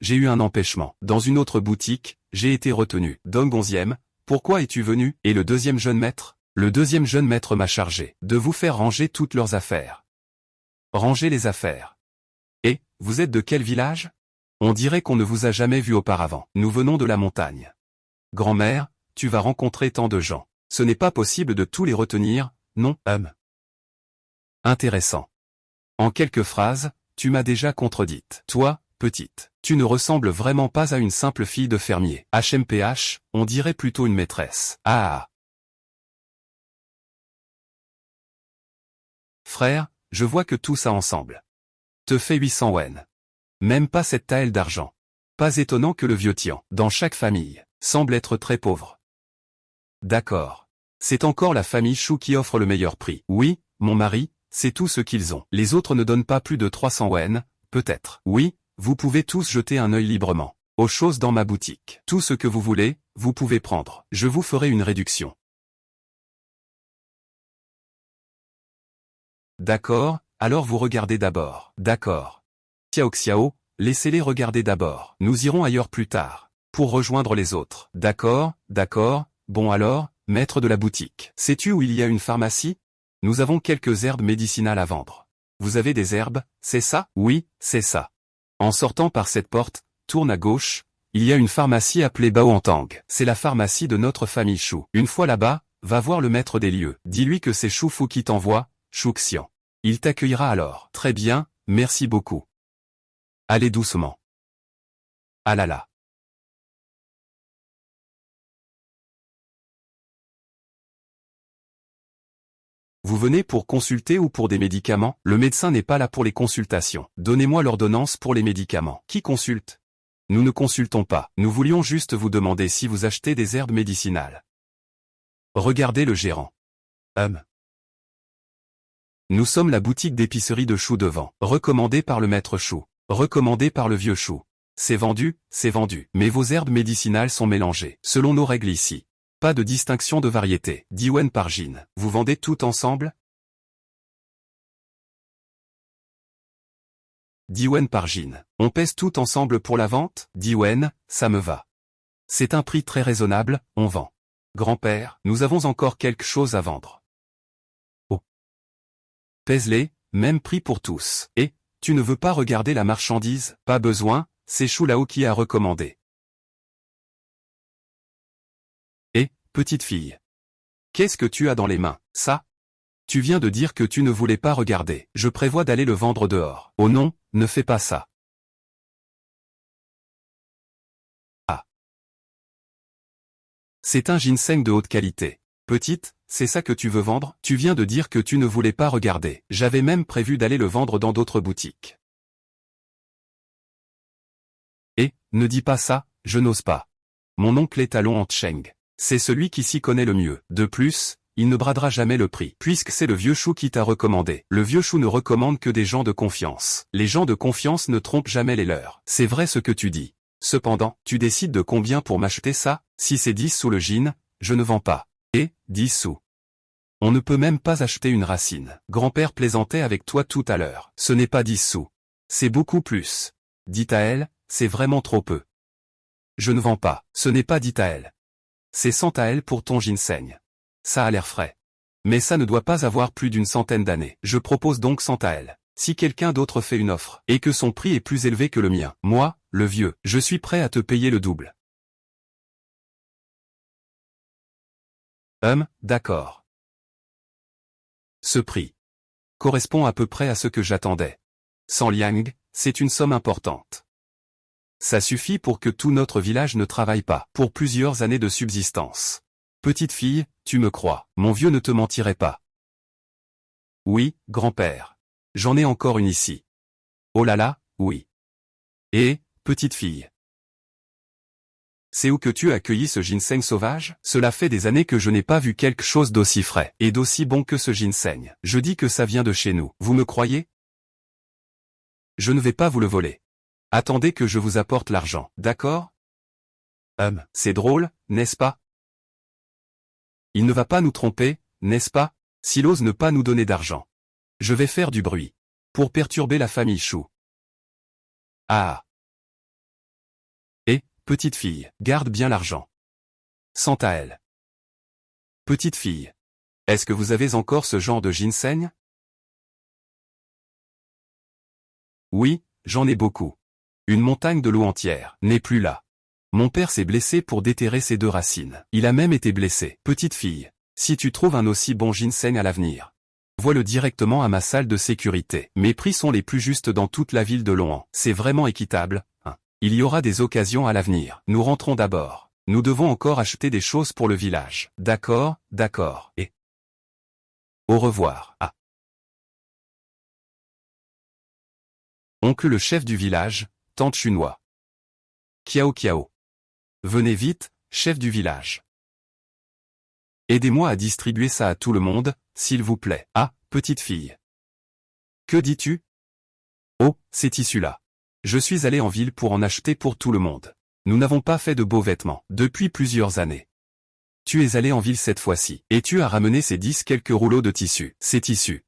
J'ai eu un empêchement. Dans une autre boutique, j'ai été retenu. Dong 11e, pourquoi es-tu venu? Et le deuxième jeune maître? Le deuxième jeune maître m'a chargé de vous faire ranger toutes leurs affaires. Ranger les affaires. Et, vous êtes de quel village? On dirait qu'on ne vous a jamais vu auparavant. Nous venons de la montagne. Grand-mère, tu vas rencontrer tant de gens. Ce n'est pas possible de tous les retenir, non, Intéressant. En quelques phrases, tu m'as déjà contredite. Toi, petite, tu ne ressembles vraiment pas à une simple fille de fermier. HMPH, on dirait plutôt une maîtresse. Ah. Frère, je vois que tout ça ensemble te fait 800 wen. Même pas cette taelle d'argent. Pas étonnant que le vieux Tian, dans chaque famille, semble être très pauvre. D'accord. C'est encore la famille Chou qui offre le meilleur prix. Oui, mon mari, c'est tout ce qu'ils ont. Les autres ne donnent pas plus de 300 wen, peut-être. Oui, vous pouvez tous jeter un œil librement aux choses dans ma boutique. Tout ce que vous voulez, vous pouvez prendre. Je vous ferai une réduction. D'accord, alors vous regardez d'abord. D'accord. Xiao Xiao, laissez-les regarder d'abord. Nous irons ailleurs plus tard, pour rejoindre les autres. D'accord, d'accord, bon alors, maître de la boutique. Sais-tu où il y a une pharmacie? Nous avons quelques herbes médicinales à vendre. Vous avez des herbes, c'est ça? Oui, c'est ça. En sortant par cette porte, tourne à gauche, il y a une pharmacie appelée Baoantang. C'est la pharmacie de notre famille Chou. Une fois là-bas, va voir le maître des lieux. Dis-lui que c'est Chou Fu qui t'envoie, Chou Xian. Il t'accueillera alors. Très bien, merci beaucoup. Allez doucement. Ah là là. Vous venez pour consulter ou pour des médicaments? Le médecin n'est pas là pour les consultations. Donnez-moi l'ordonnance pour les médicaments. Qui consulte? Nous ne consultons pas. Nous voulions juste vous demander si vous achetez des herbes médicinales. Regardez le gérant. Nous sommes la boutique d'épicerie de Chou devant. Recommandée par le maître Chou. Recommandée par le vieux Chou. C'est vendu, mais vos herbes médicinales sont mélangées. Selon nos règles ici. Pas de distinction de variété. 10 wen par jin. Vous vendez tout ensemble? 10 wen par jin. On pèse tout ensemble pour la vente? 10 wen, ça me va. C'est un prix très raisonnable, on vend. Grand-père, nous avons encore quelque chose à vendre. Oh. Pèse-les, même prix pour tous. Et, tu ne veux pas regarder la marchandise? Pas besoin, c'est Shu Lao qui a recommandé. Et, petite fille. Qu'est-ce que tu as dans les mains? Ça? Tu viens de dire que tu ne voulais pas regarder. Je prévois d'aller le vendre dehors. Oh non, ne fais pas ça. Ah. C'est un ginseng de haute qualité. Petite, c'est ça que tu veux vendre? Tu viens de dire que tu ne voulais pas regarder. J'avais même prévu d'aller le vendre dans d'autres boutiques. Et, ne dis pas ça, je n'ose pas. Mon oncle est talon en Tcheng. C'est celui qui s'y connaît le mieux. De plus, il ne bradera jamais le prix, puisque c'est le vieux Chou qui t'a recommandé. Le vieux Chou ne recommande que des gens de confiance. Les gens de confiance ne trompent jamais les leurs. C'est vrai ce que tu dis. Cependant, tu décides de combien pour m'acheter ça? Si c'est 10 sous le gin, je ne vends pas. Et, 10 sous. On ne peut même pas acheter une racine. Grand-père plaisantait avec toi tout à l'heure. Ce n'est pas 10 sous. C'est beaucoup plus. Dit à elle, c'est vraiment trop peu. Je ne vends pas. Ce n'est pas dit à elle. C'est 100 à elle pour ton ginseng. Ça a l'air frais. Mais ça ne doit pas avoir plus d'une centaine d'années. Je propose donc 100 à elle. Si quelqu'un d'autre fait une offre, et que son prix est plus élevé que le mien, moi, le vieux, je suis prêt à te payer le double. D'accord. Ce prix correspond à peu près à ce que j'attendais. 100 liang, c'est une somme importante. Ça suffit pour que tout notre village ne travaille pas, pour plusieurs années de subsistance. Petite fille, tu me crois, mon vieux ne te mentirait pas. Oui, grand-père. J'en ai encore une ici. Oh là là, oui. Et, petite fille. C'est où que tu as cueilli ce ginseng sauvage? Cela fait des années que je n'ai pas vu quelque chose d'aussi frais et d'aussi bon que ce ginseng. Je dis que ça vient de chez nous. Vous me croyez? Je ne vais pas vous le voler. Attendez que je vous apporte l'argent, d'accord? C'est drôle, n'est-ce pas? Il ne va pas nous tromper, n'est-ce pas? S'il ose ne pas nous donner d'argent. Je vais faire du bruit. Pour perturber la famille Chou. Ah. Et, petite fille, garde bien l'argent. Sans à elle. Petite fille. Est-ce que vous avez encore ce genre de ginseng? Oui, j'en ai beaucoup. Une montagne de l'eau entière n'est plus là. Mon père s'est blessé pour déterrer ces 2 racines. Il a même été blessé. Petite fille, si tu trouves un aussi bon ginseng à l'avenir, vois-le directement à ma salle de sécurité. Mes prix sont les plus justes dans toute la ville de Loan. C'est vraiment équitable, hein. Il y aura des occasions à l'avenir. Nous rentrons d'abord. Nous devons encore acheter des choses pour le village. D'accord, d'accord. Et au revoir. Ah. Oncle le chef du village, tante Chunoi. Kiao Kiao. Venez vite, chef du village. Aidez-moi à distribuer ça à tout le monde, s'il vous plaît. Ah, petite fille. Que dis-tu? Oh, ces tissus-là. Je suis allé en ville pour en acheter pour tout le monde. Nous n'avons pas fait de beaux vêtements depuis plusieurs années. Tu es allé en ville cette fois-ci, et tu as ramené ces 10 quelques rouleaux de tissus. Ces tissus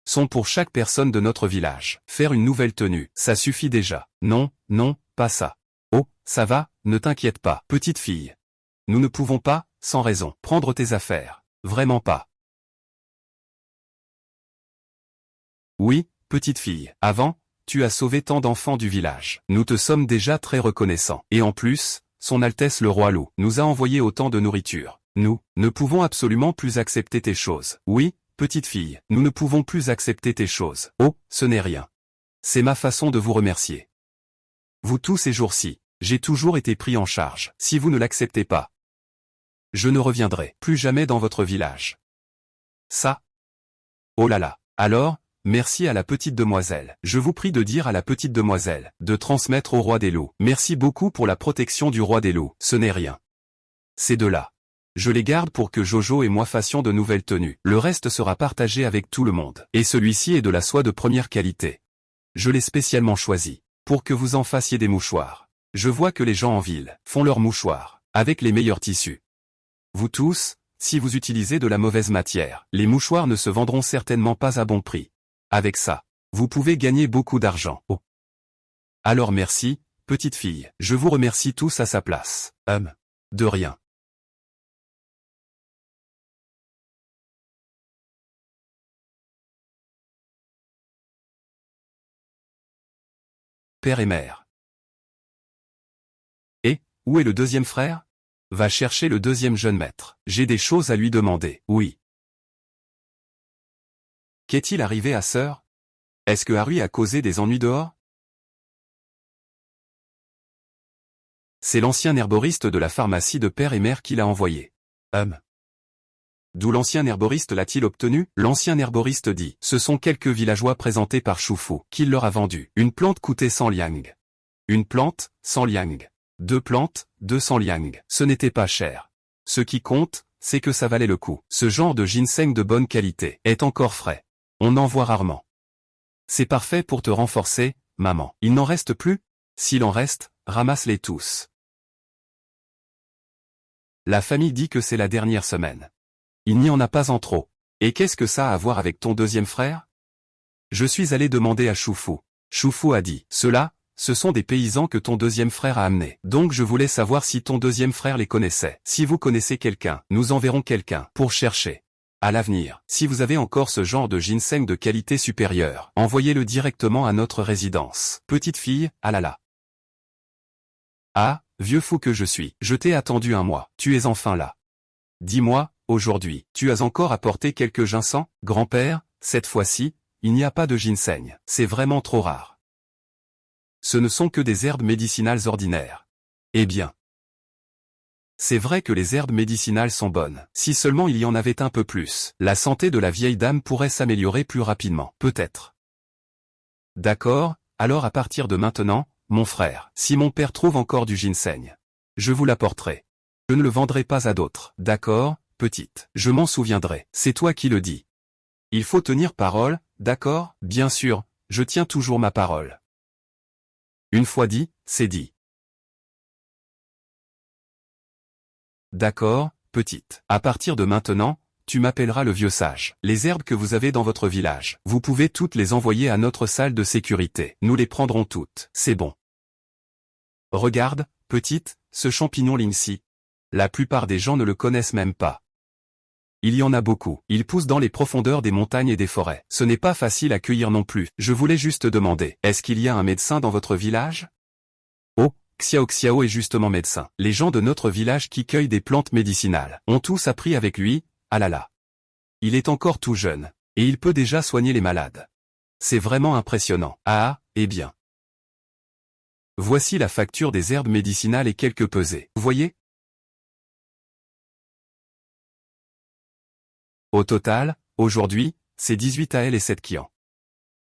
sont pour chaque personne de notre village. Faire une nouvelle tenue, ça suffit déjà. Non, non, pas ça. Oh, ça va, ne t'inquiète pas, petite fille. Nous ne pouvons pas, sans raison, prendre tes affaires. Vraiment pas. Oui, petite fille. Avant, tu as sauvé tant d'enfants du village. Nous te sommes déjà très reconnaissants. Et en plus, Son Altesse le Roi Loup nous a envoyé autant de nourriture. Nous ne pouvons absolument plus accepter tes choses. Oui, petite fille, nous ne pouvons plus accepter tes choses. Oh, ce n'est rien. C'est ma façon de vous remercier. Vous tous ces jours-ci, j'ai toujours été pris en charge. Si vous ne l'acceptez pas, je ne reviendrai plus jamais dans votre village. Ça? Oh là là. Alors, merci à la petite demoiselle. Je vous prie de dire à la petite demoiselle de transmettre au roi des loups. Merci beaucoup pour la protection du roi des loups. Ce n'est rien. Ces 2-là. Je les garde pour que Jojo et moi fassions de nouvelles tenues. Le reste sera partagé avec tout le monde. Et celui-ci est de la soie de première qualité. Je l'ai spécialement choisi pour que vous en fassiez des mouchoirs. Je vois que les gens en ville font leurs mouchoirs avec les meilleurs tissus. Vous tous, si vous utilisez de la mauvaise matière, les mouchoirs ne se vendront certainement pas à bon prix. Avec ça, vous pouvez gagner beaucoup d'argent. Oh. Alors merci, petite fille. Je vous remercie tous à sa place. De rien. père et mère. Et, où est le deuxième frère? Va chercher le deuxième jeune maître. J'ai des choses à lui demander. Oui. Qu'est-il arrivé à Sœur? Est-ce que Harry a causé des ennuis dehors? C'est l'ancien herboriste de la pharmacie de père et mère qui l'a envoyé. D'où l'ancien herboriste l'a-t-il obtenu? L'ancien herboriste dit. Ce sont quelques villageois présentés par Shufu, qu'il leur a vendu. Une plante coûtait 100 liang. Une plante, 100 liang. Deux plantes, 200 liang. Ce n'était pas cher. Ce qui compte, c'est que ça valait le coup. Ce genre de ginseng de bonne qualité est encore frais. On en voit rarement. C'est parfait pour te renforcer, maman. Il n'en reste plus? S'il en reste, ramasse-les tous. La famille dit que c'est la dernière semaine. Il n'y en a pas en trop. Et qu'est-ce que ça a à voir avec ton deuxième frère? Je suis allé demander à Shufu. Shufu a dit, ceux-là, ce sont des paysans que ton deuxième frère a amenés. Donc je voulais savoir si ton deuxième frère les connaissait. Si vous connaissez quelqu'un, nous enverrons quelqu'un pour chercher. À l'avenir, si vous avez encore ce genre de ginseng de qualité supérieure, envoyez-le directement à notre résidence. Petite fille, ah là là. Ah, vieux fou que je suis, je t'ai attendu un mois, tu es enfin là. Dis-moi, aujourd'hui, tu as encore apporté quelques ginseng, grand-père? Cette fois-ci, il n'y a pas de ginseng, c'est vraiment trop rare. Ce ne sont que des herbes médicinales ordinaires. Eh bien. C'est vrai que les herbes médicinales sont bonnes. Si seulement il y en avait un peu plus, la santé de la vieille dame pourrait s'améliorer plus rapidement, peut-être. D'accord, alors à partir de maintenant, mon frère, si mon père trouve encore du ginseng, je vous l'apporterai. Je ne le vendrai pas à d'autres. D'accord, petite, je m'en souviendrai. C'est toi qui le dis. Il faut tenir parole, d'accord? Bien sûr, je tiens toujours ma parole. Une fois dit, c'est dit. D'accord, petite. À partir de maintenant, tu m'appelleras le vieux sage. Les herbes que vous avez dans votre village, vous pouvez toutes les envoyer à notre salle de sécurité. Nous les prendrons toutes. C'est bon. Regarde, petite, ce champignon Lingxi. La plupart des gens ne le connaissent même pas. Il y en a beaucoup. Il pousse dans les profondeurs des montagnes et des forêts. Ce n'est pas facile à cueillir non plus. Je voulais juste demander, est-ce qu'il y a un médecin dans votre village? Oh, Xiao Xiao est justement médecin. Les gens de notre village qui cueillent des plantes médicinales ont tous appris avec lui, ah là là. Il est encore tout jeune, et il peut déjà soigner les malades. C'est vraiment impressionnant. Ah, eh bien. Voici la facture des herbes médicinales et quelques pesées. Vous voyez? Au total, aujourd'hui, c'est 18 AL et 7 Qian.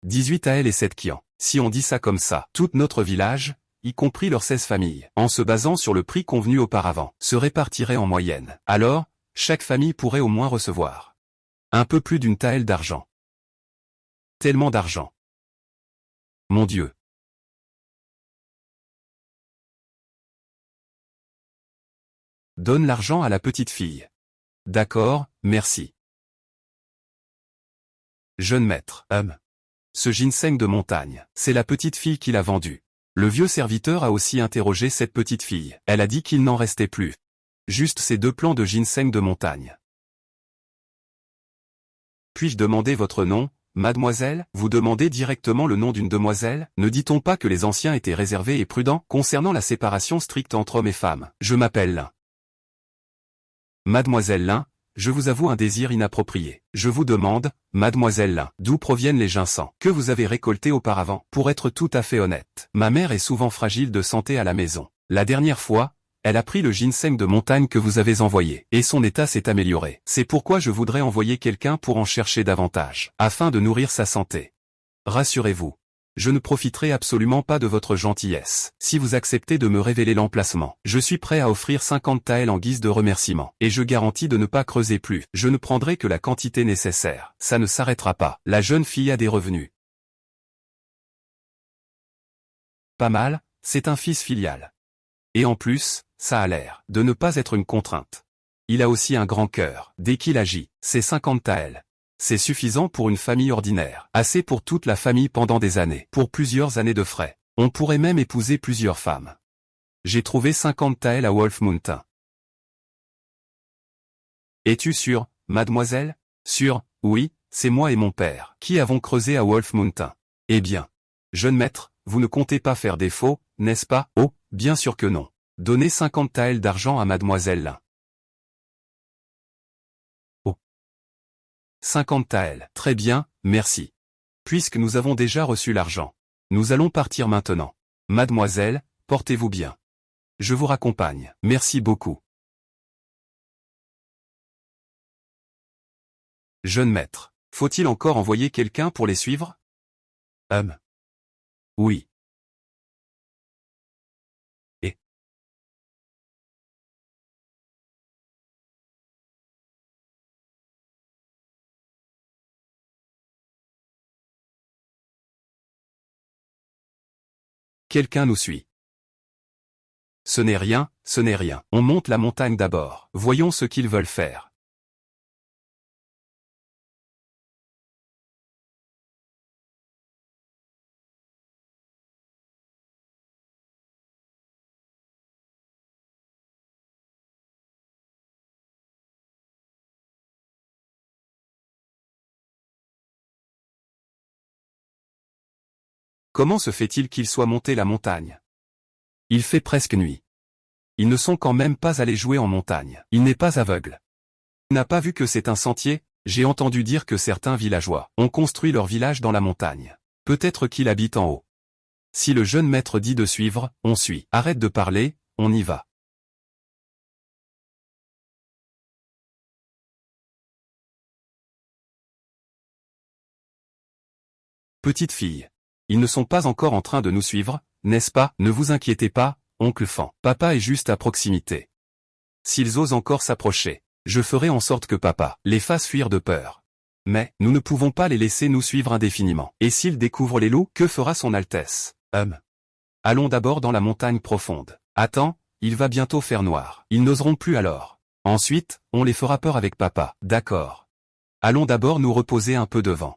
18 AL et 7 Qian. Si on dit ça comme ça, tout notre village, y compris leurs 16 familles, en se basant sur le prix convenu auparavant, se répartirait en moyenne. Alors, chaque famille pourrait au moins recevoir un peu plus d'une taelle d'argent. Tellement d'argent. Mon Dieu. Donne l'argent à la petite fille. D'accord, merci. Jeune maître, ce ginseng de montagne, c'est la petite fille qui l'a vendu. Le vieux serviteur a aussi interrogé cette petite fille. Elle a dit qu'il n'en restait plus. Juste ces 2 plants de ginseng de montagne. Puis-je demander votre nom, mademoiselle? Vous demandez directement le nom d'une demoiselle? Ne dit-on pas que les anciens étaient réservés et prudents concernant la séparation stricte entre hommes et femmes? Je m'appelle Lin. Mademoiselle Lin, je vous avoue un désir inapproprié. Je vous demande, mademoiselle Lin, d'où proviennent les ginseng que vous avez récoltés auparavant? Pour être tout à fait honnête, ma mère est souvent fragile de santé à la maison. La dernière fois, elle a pris le ginseng de montagne que vous avez envoyé, et son état s'est amélioré. C'est pourquoi je voudrais envoyer quelqu'un pour en chercher davantage, afin de nourrir sa santé. Rassurez-vous. Je ne profiterai absolument pas de votre gentillesse. Si vous acceptez de me révéler l'emplacement, je suis prêt à offrir 50 taels en guise de remerciement. Et je garantis de ne pas creuser plus. Je ne prendrai que la quantité nécessaire. Ça ne s'arrêtera pas. La jeune fille a des revenus. Pas mal, c'est un fils filial. Et en plus, ça a l'air de ne pas être une contrainte. Il a aussi un grand cœur. Dès qu'il agit, c'est 50 taels. C'est suffisant pour une famille ordinaire, assez pour toute la famille pendant des années, pour plusieurs années de frais. On pourrait même épouser plusieurs femmes. J'ai trouvé 50 taels à Wolf Mountain. Es-tu sûre, mademoiselle? Sûre, oui, c'est moi et mon père qui avons creusé à Wolf Mountain. Eh bien, jeune maître, vous ne comptez pas faire défaut, n'est-ce pas? Oh, bien sûr que non. Donnez 50 taels d'argent à mademoiselle Lin. Oh. 50 taels. Très bien, merci. Puisque nous avons déjà reçu l'argent. Nous allons partir maintenant. Mademoiselle, portez-vous bien. Je vous raccompagne. Merci beaucoup. Jeune maître, faut-il encore envoyer quelqu'un pour les suivre? Oui. Et quelqu'un nous suit. Ce n'est rien, ce n'est rien. On monte la montagne d'abord. Voyons ce qu'ils veulent faire. Comment se fait-il qu'ils soient montés la montagne? Il fait presque nuit. Ils ne sont quand même pas allés jouer en montagne. Il n'est pas aveugle. Il n'a pas vu que c'est un sentier. J'ai entendu dire que certains villageois ont construit leur village dans la montagne. Peut-être qu'il habite en haut. Si le jeune maître dit de suivre, on suit. Arrête de parler, on y va. Petite fille. Ils ne sont pas encore en train de nous suivre, n'est-ce pas? Ne vous inquiétez pas, oncle Fan. Papa est juste à proximité. S'ils osent encore s'approcher, je ferai en sorte que papa les fasse fuir de peur. Mais, nous ne pouvons pas les laisser nous suivre indéfiniment. Et s'ils découvrent les loups, que fera son Altesse? Allons d'abord dans la montagne profonde. Attends, il va bientôt faire noir. Ils n'oseront plus alors. Ensuite, on les fera peur avec papa. D'accord. Allons d'abord nous reposer un peu devant.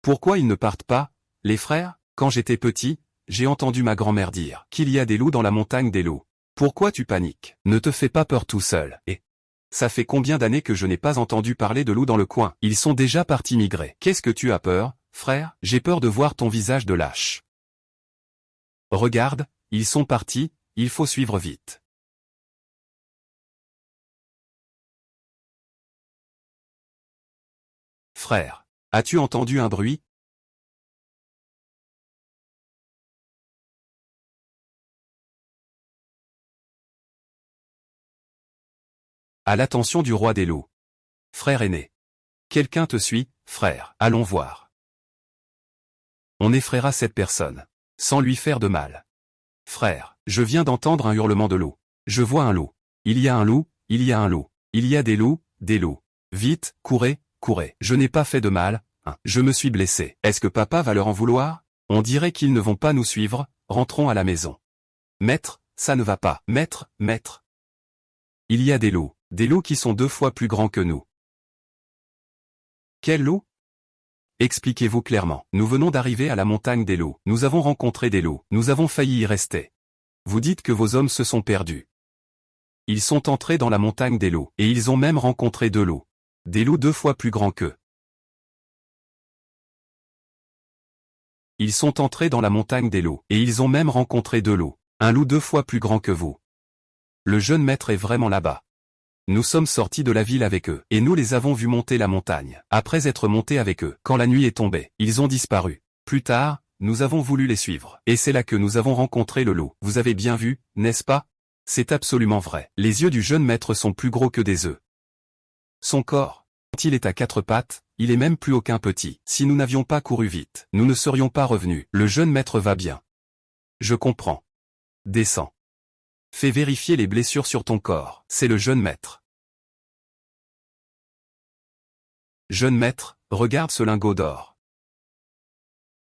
Pourquoi ils ne partent pas, les frères? Quand j'étais petit, j'ai entendu ma grand-mère dire qu'il y a des loups dans la montagne des loups. Pourquoi tu paniques? Ne te fais pas peur tout seul. Et ça fait combien d'années que je n'ai pas entendu parler de loups dans le coin? Ils sont déjà partis migrer. Qu'est-ce que tu as peur, frère? J'ai peur de voir ton visage de lâche. Regarde, ils sont partis, il faut suivre vite. Frère, as-tu entendu un bruit? À l'attention du roi des loups. Frère aîné. Quelqu'un te suit, frère, allons voir. On effraiera cette personne. Sans lui faire de mal. Frère, je viens d'entendre un hurlement de loup. Je vois un loup. Il y a un loup, il y a un loup. Il y a des loups, des loups. Vite, courez, courez. Je n'ai pas fait de mal, hein. Je me suis blessé. Est-ce que papa va leur en vouloir? On dirait qu'ils ne vont pas nous suivre, rentrons à la maison. Maître, ça ne va pas. Maître, maître. Il y a des loups qui sont 2 fois plus grands que nous. Quels loups? Expliquez-vous clairement. Nous venons d'arriver à la montagne des loups. Nous avons rencontré des loups. Nous avons failli y rester. Vous dites que vos hommes se sont perdus. Ils sont entrés dans la montagne des loups. Et ils ont même rencontré 2 loups. Des loups 2 fois plus grands qu'eux. Ils sont entrés dans la montagne des loups. Et ils ont même rencontré 2 loups. Un loup 2 fois plus grand que vous. Le jeune maître est vraiment là-bas. Nous sommes sortis de la ville avec eux, et nous les avons vus monter la montagne. Après être montés avec eux, quand la nuit est tombée, ils ont disparu. Plus tard, nous avons voulu les suivre, et c'est là que nous avons rencontré le loup. Vous avez bien vu, n'est-ce pas? C'est absolument vrai. Les yeux du jeune maître sont plus gros que des œufs. Son corps, quand il est à 4 pattes, il est même plus aucun petit. Si nous n'avions pas couru vite, nous ne serions pas revenus. Le jeune maître va bien. Je comprends. Descends. Fais vérifier les blessures sur ton corps. C'est le jeune maître. Jeune maître, regarde ce lingot d'or.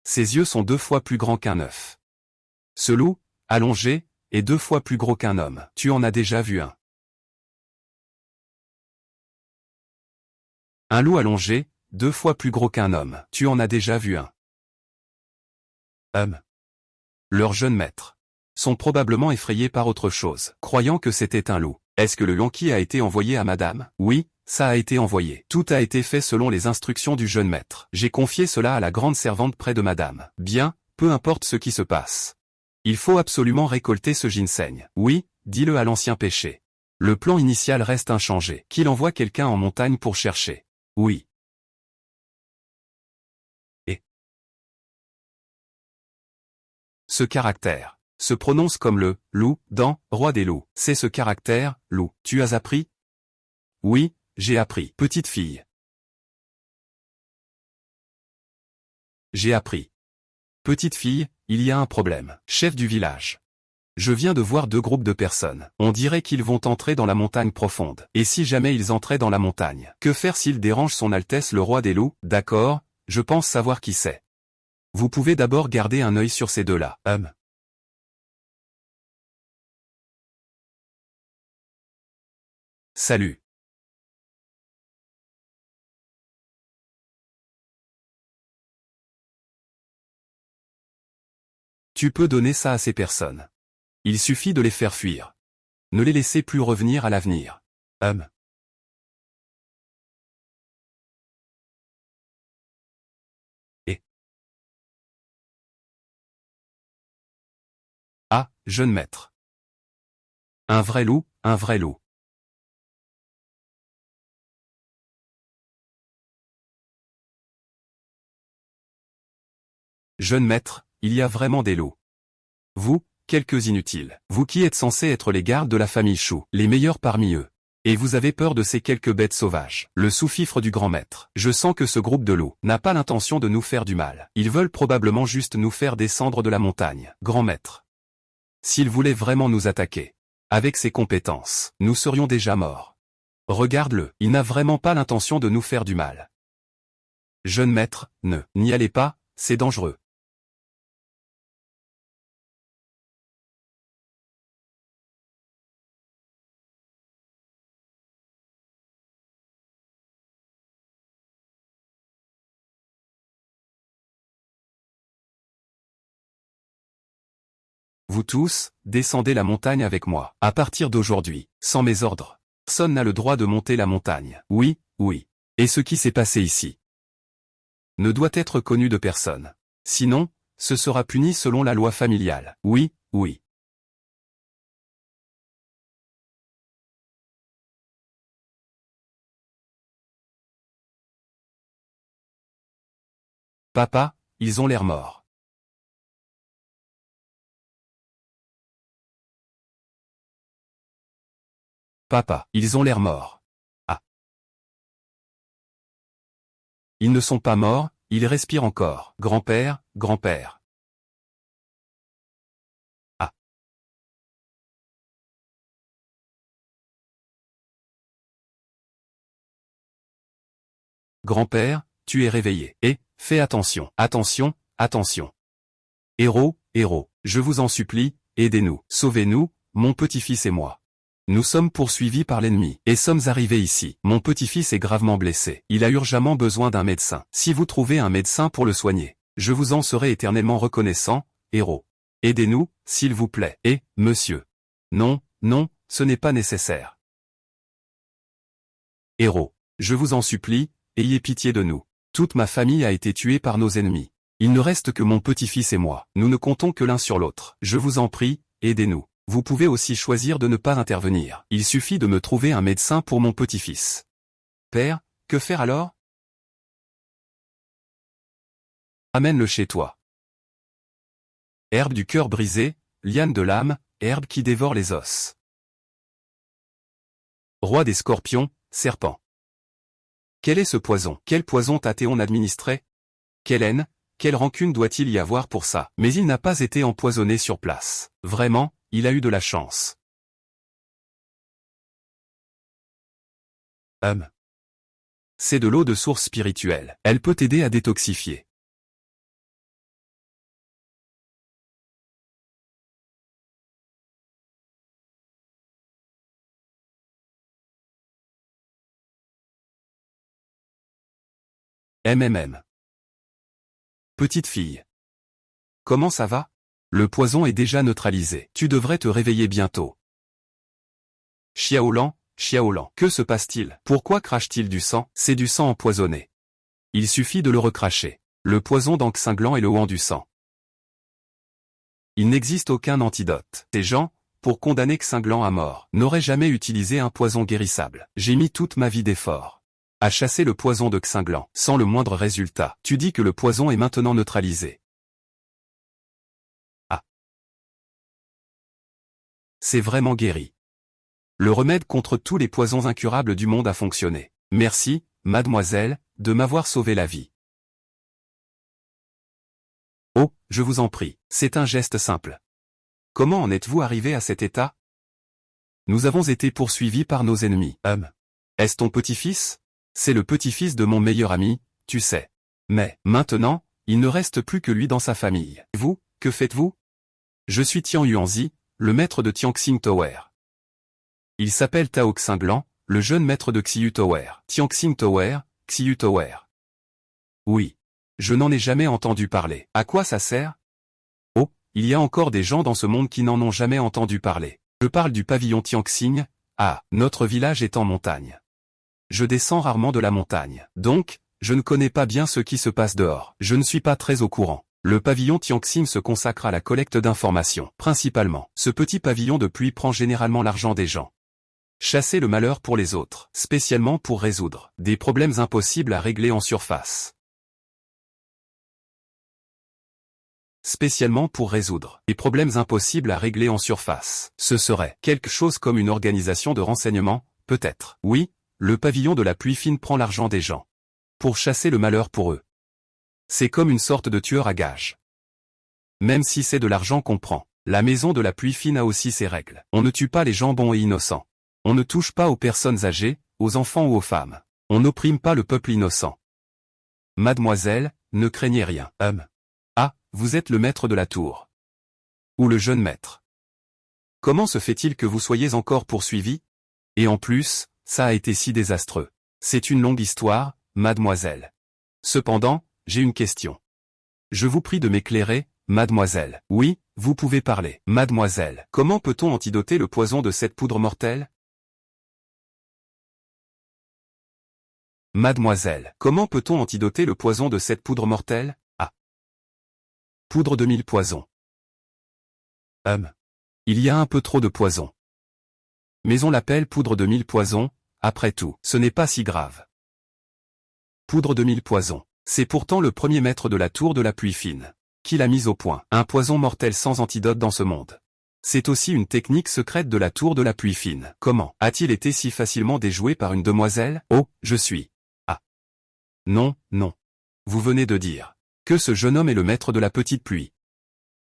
Ses yeux sont 2 fois plus grands qu'un œuf. Ce loup, allongé, est 2 fois plus gros qu'un homme. Tu en as déjà vu un. Un loup allongé, 2 fois plus gros qu'un homme. Tu en as déjà vu un. Leurs jeunes maîtres sont probablement effrayés par autre chose, croyant que c'était un loup. Est-ce que le Yankee a été envoyé à madame? Oui, ça a été envoyé. Tout a été fait selon les instructions du jeune maître. J'ai confié cela à la grande servante près de madame. Bien, peu importe ce qui se passe. Il faut absolument récolter ce ginseng. Oui, dis-le à l'ancien péché. Le plan initial reste inchangé. Qu'il envoie quelqu'un en montagne pour chercher. Oui. Et ce caractère se prononce comme le loup dans Roi des loups. C'est ce caractère, loup. Tu as appris? Oui, j'ai appris. Petite fille. J'ai appris. Petite fille, il y a un problème. Chef du village. Je viens de voir 2 groupes de personnes. On dirait qu'ils vont entrer dans la montagne profonde. Et si jamais ils entraient dans la montagne? Que faire s'ils dérangent son Altesse le roi des loups? D'accord, je pense savoir qui c'est. Vous pouvez d'abord garder un œil sur ces 2-là. Salut. Tu peux donner ça à ces personnes. Il suffit de les faire fuir. Ne les laissez plus revenir à l'avenir. Et ah, jeune maître. Un vrai loup, un vrai loup. Jeune maître, il y a vraiment des loups. Vous, quelques inutiles. Vous qui êtes censés être les gardes de la famille Chou, les meilleurs parmi eux. Et vous avez peur de ces quelques bêtes sauvages. Le sous-fifre du grand maître. Je sens que ce groupe de loups n'a pas l'intention de nous faire du mal. Ils veulent probablement juste nous faire descendre de la montagne. Grand maître. S'ils voulaient vraiment nous attaquer, avec ses compétences, nous serions déjà morts. Regarde-le, il n'a vraiment pas l'intention de nous faire du mal. Jeune maître, n'y allez pas, c'est dangereux. Vous tous, descendez la montagne avec moi. À partir d'aujourd'hui, sans mes ordres, personne n'a le droit de monter la montagne. Oui, oui. Et ce qui s'est passé ici ne doit être connu de personne. Sinon, ce sera puni selon la loi familiale. Oui, oui. Papa, ils ont l'air morts. Papa, ils ont l'air morts. Ah. Ils ne sont pas morts, ils respirent encore. Grand-père, grand-père. Ah. Grand-père, tu es réveillé. Et, fais attention, attention, attention. Héros, héros, je vous en supplie, aidez-nous, sauvez-nous, mon petit-fils et moi. Nous sommes poursuivis par l'ennemi, et sommes arrivés ici. Mon petit-fils est gravement blessé. Il a urgemment besoin d'un médecin. Si vous trouvez un médecin pour le soigner, je vous en serai éternellement reconnaissant, héros. Aidez-nous, s'il vous plaît. Et, monsieur. Non, non, ce n'est pas nécessaire. Héros, je vous en supplie, ayez pitié de nous. Toute ma famille a été tuée par nos ennemis. Il ne reste que mon petit-fils et moi. Nous ne comptons que l'un sur l'autre. Je vous en prie, aidez-nous. Vous pouvez aussi choisir de ne pas intervenir. Il suffit de me trouver un médecin pour mon petit-fils. Père, que faire alors? Amène-le chez toi. Herbe du cœur brisé, liane de l'âme, herbe qui dévore les os. Roi des scorpions, serpent. Quel est ce poison? Quel poison t'a-t-on administré? Quelle haine, quelle rancune doit-il y avoir pour ça? Mais il n'a pas été empoisonné sur place. Vraiment, il a eu de la chance. C'est de l'eau de source spirituelle. Elle peut t'aider à détoxifier. MMM. Petite fille. Comment ça va? Le poison est déjà neutralisé. Tu devrais te réveiller bientôt. Xiaolan, Xiaolan, que se passe-t-il? Pourquoi crache-t-il du sang? C'est du sang empoisonné. Il suffit de le recracher. Le poison d'Ang Cinglan est le Huan du sang. Il n'existe aucun antidote. Ces gens, pour condamner Cinglan à mort, n'auraient jamais utilisé un poison guérissable. J'ai mis toute ma vie d'effort à chasser le poison de Cinglan, sans le moindre résultat. Tu dis que le poison est maintenant neutralisé. Ah. C'est vraiment guéri. Le remède contre tous les poisons incurables du monde a fonctionné. Merci, mademoiselle, de m'avoir sauvé la vie. Oh, je vous en prie, c'est un geste simple. Comment en êtes-vous arrivé à cet état? Nous avons été poursuivis par nos ennemis. Est-ce ton petit-fils? C'est le petit-fils de mon meilleur ami, tu sais. Mais, maintenant, il ne reste plus que lui dans sa famille. Et vous, que faites-vous? Je suis Tian Yuanzi, le maître de Tianxing Tower. Il s'appelle Tao Cinglan, le jeune maître de Xiyu Tower. Tianxing Tower, Xiyu Tower. Oui. Je n'en ai jamais entendu parler. À quoi ça sert? Oh, il y a encore des gens dans ce monde qui n'en ont jamais entendu parler. Je parle du pavillon Tianxing. Ah, notre village est en montagne. Je descends rarement de la montagne. Donc, je ne connais pas bien ce qui se passe dehors. Je ne suis pas très au courant. Le pavillon Tianxing se consacre à la collecte d'informations. Principalement, ce petit pavillon de pluie prend généralement l'argent des gens. Chasser le malheur pour les autres, spécialement pour résoudre des problèmes impossibles à régler en surface. Spécialement pour résoudre des problèmes impossibles à régler en surface. Ce serait quelque chose comme une organisation de renseignement, peut-être. Oui, le pavillon de la pluie fine prend l'argent des gens. Pour chasser le malheur pour eux. C'est comme une sorte de tueur à gages. Même si c'est de l'argent qu'on prend, la maison de la pluie fine a aussi ses règles. On ne tue pas les gens bons et innocents. On ne touche pas aux personnes âgées, aux enfants ou aux femmes. On n'opprime pas le peuple innocent. Mademoiselle, ne craignez rien. Ah, vous êtes le maître de la tour. Ou le jeune maître. Comment se fait-il que vous soyez encore poursuivi? Et en plus, ça a été si désastreux. C'est une longue histoire, mademoiselle. Cependant, j'ai une question. Je vous prie de m'éclairer, mademoiselle. Oui, vous pouvez parler. Mademoiselle, comment peut-on antidoter le poison de cette poudre mortelle? Mademoiselle, comment peut-on antidoter le poison de cette poudre mortelle? Ah. Poudre de 1000 poisons. Il y a un peu trop de poison. Mais on l'appelle poudre de 1000 poisons, après tout, ce n'est pas si grave. Poudre de 1000 poisons. C'est pourtant le premier maître de la tour de la pluie fine qui l'a mise au point. Un poison mortel sans antidote dans ce monde. C'est aussi une technique secrète de la tour de la pluie fine. Comment a-t-il été si facilement déjoué par une demoiselle? Oh, je suis. Ah. Non, non. Vous venez de dire que ce jeune homme est le maître de la petite pluie.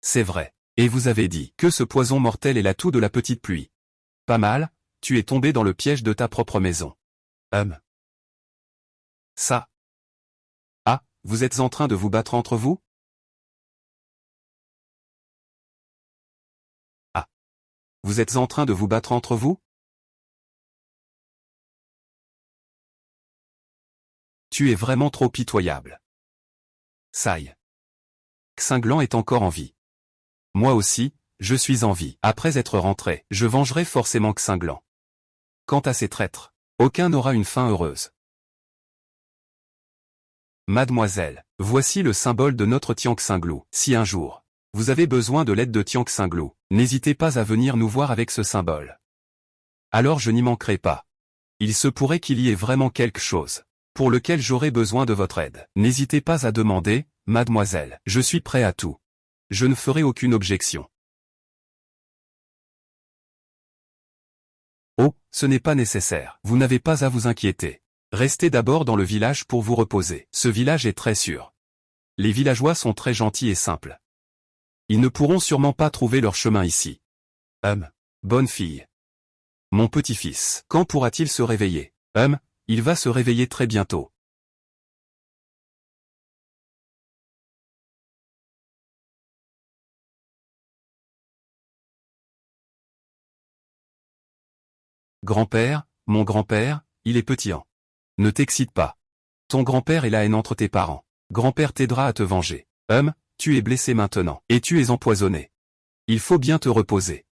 C'est vrai. Et vous avez dit que ce poison mortel est l'atout de la petite pluie. Pas mal, tu es tombé dans le piège de ta propre maison. Ça. Ah, vous êtes en train de vous battre entre vous? Ah. Vous êtes en train de vous battre entre vous? Tu es vraiment trop pitoyable. Saï. Cinglan est encore en vie. Moi aussi, je suis en vie. Après être rentré, je vengerai forcément Cinglan. Quant à ces traîtres, aucun n'aura une fin heureuse. Mademoiselle, voici le symbole de notre Tianxinglu. Si un jour, vous avez besoin de l'aide de Tianxinglu, n'hésitez pas à venir nous voir avec ce symbole. Alors je n'y manquerai pas. Il se pourrait qu'il y ait vraiment quelque chose pour lequel j'aurai besoin de votre aide. N'hésitez pas à demander, mademoiselle. Je suis prêt à tout. Je ne ferai aucune objection. Oh, ce n'est pas nécessaire. Vous n'avez pas à vous inquiéter. Restez d'abord dans le village pour vous reposer. Ce village est très sûr. Les villageois sont très gentils et simples. Ils ne pourront sûrement pas trouver leur chemin ici. Bonne fille. Mon petit-fils, quand pourra-t-il se réveiller? Il va se réveiller très bientôt. Grand-père, mon grand-père, il est petit. Ne t'excite pas. Ton grand-père est la haine entre tes parents. Grand-père t'aidera à te venger. Tu es blessé maintenant, et tu es empoisonné. Il faut bien te reposer.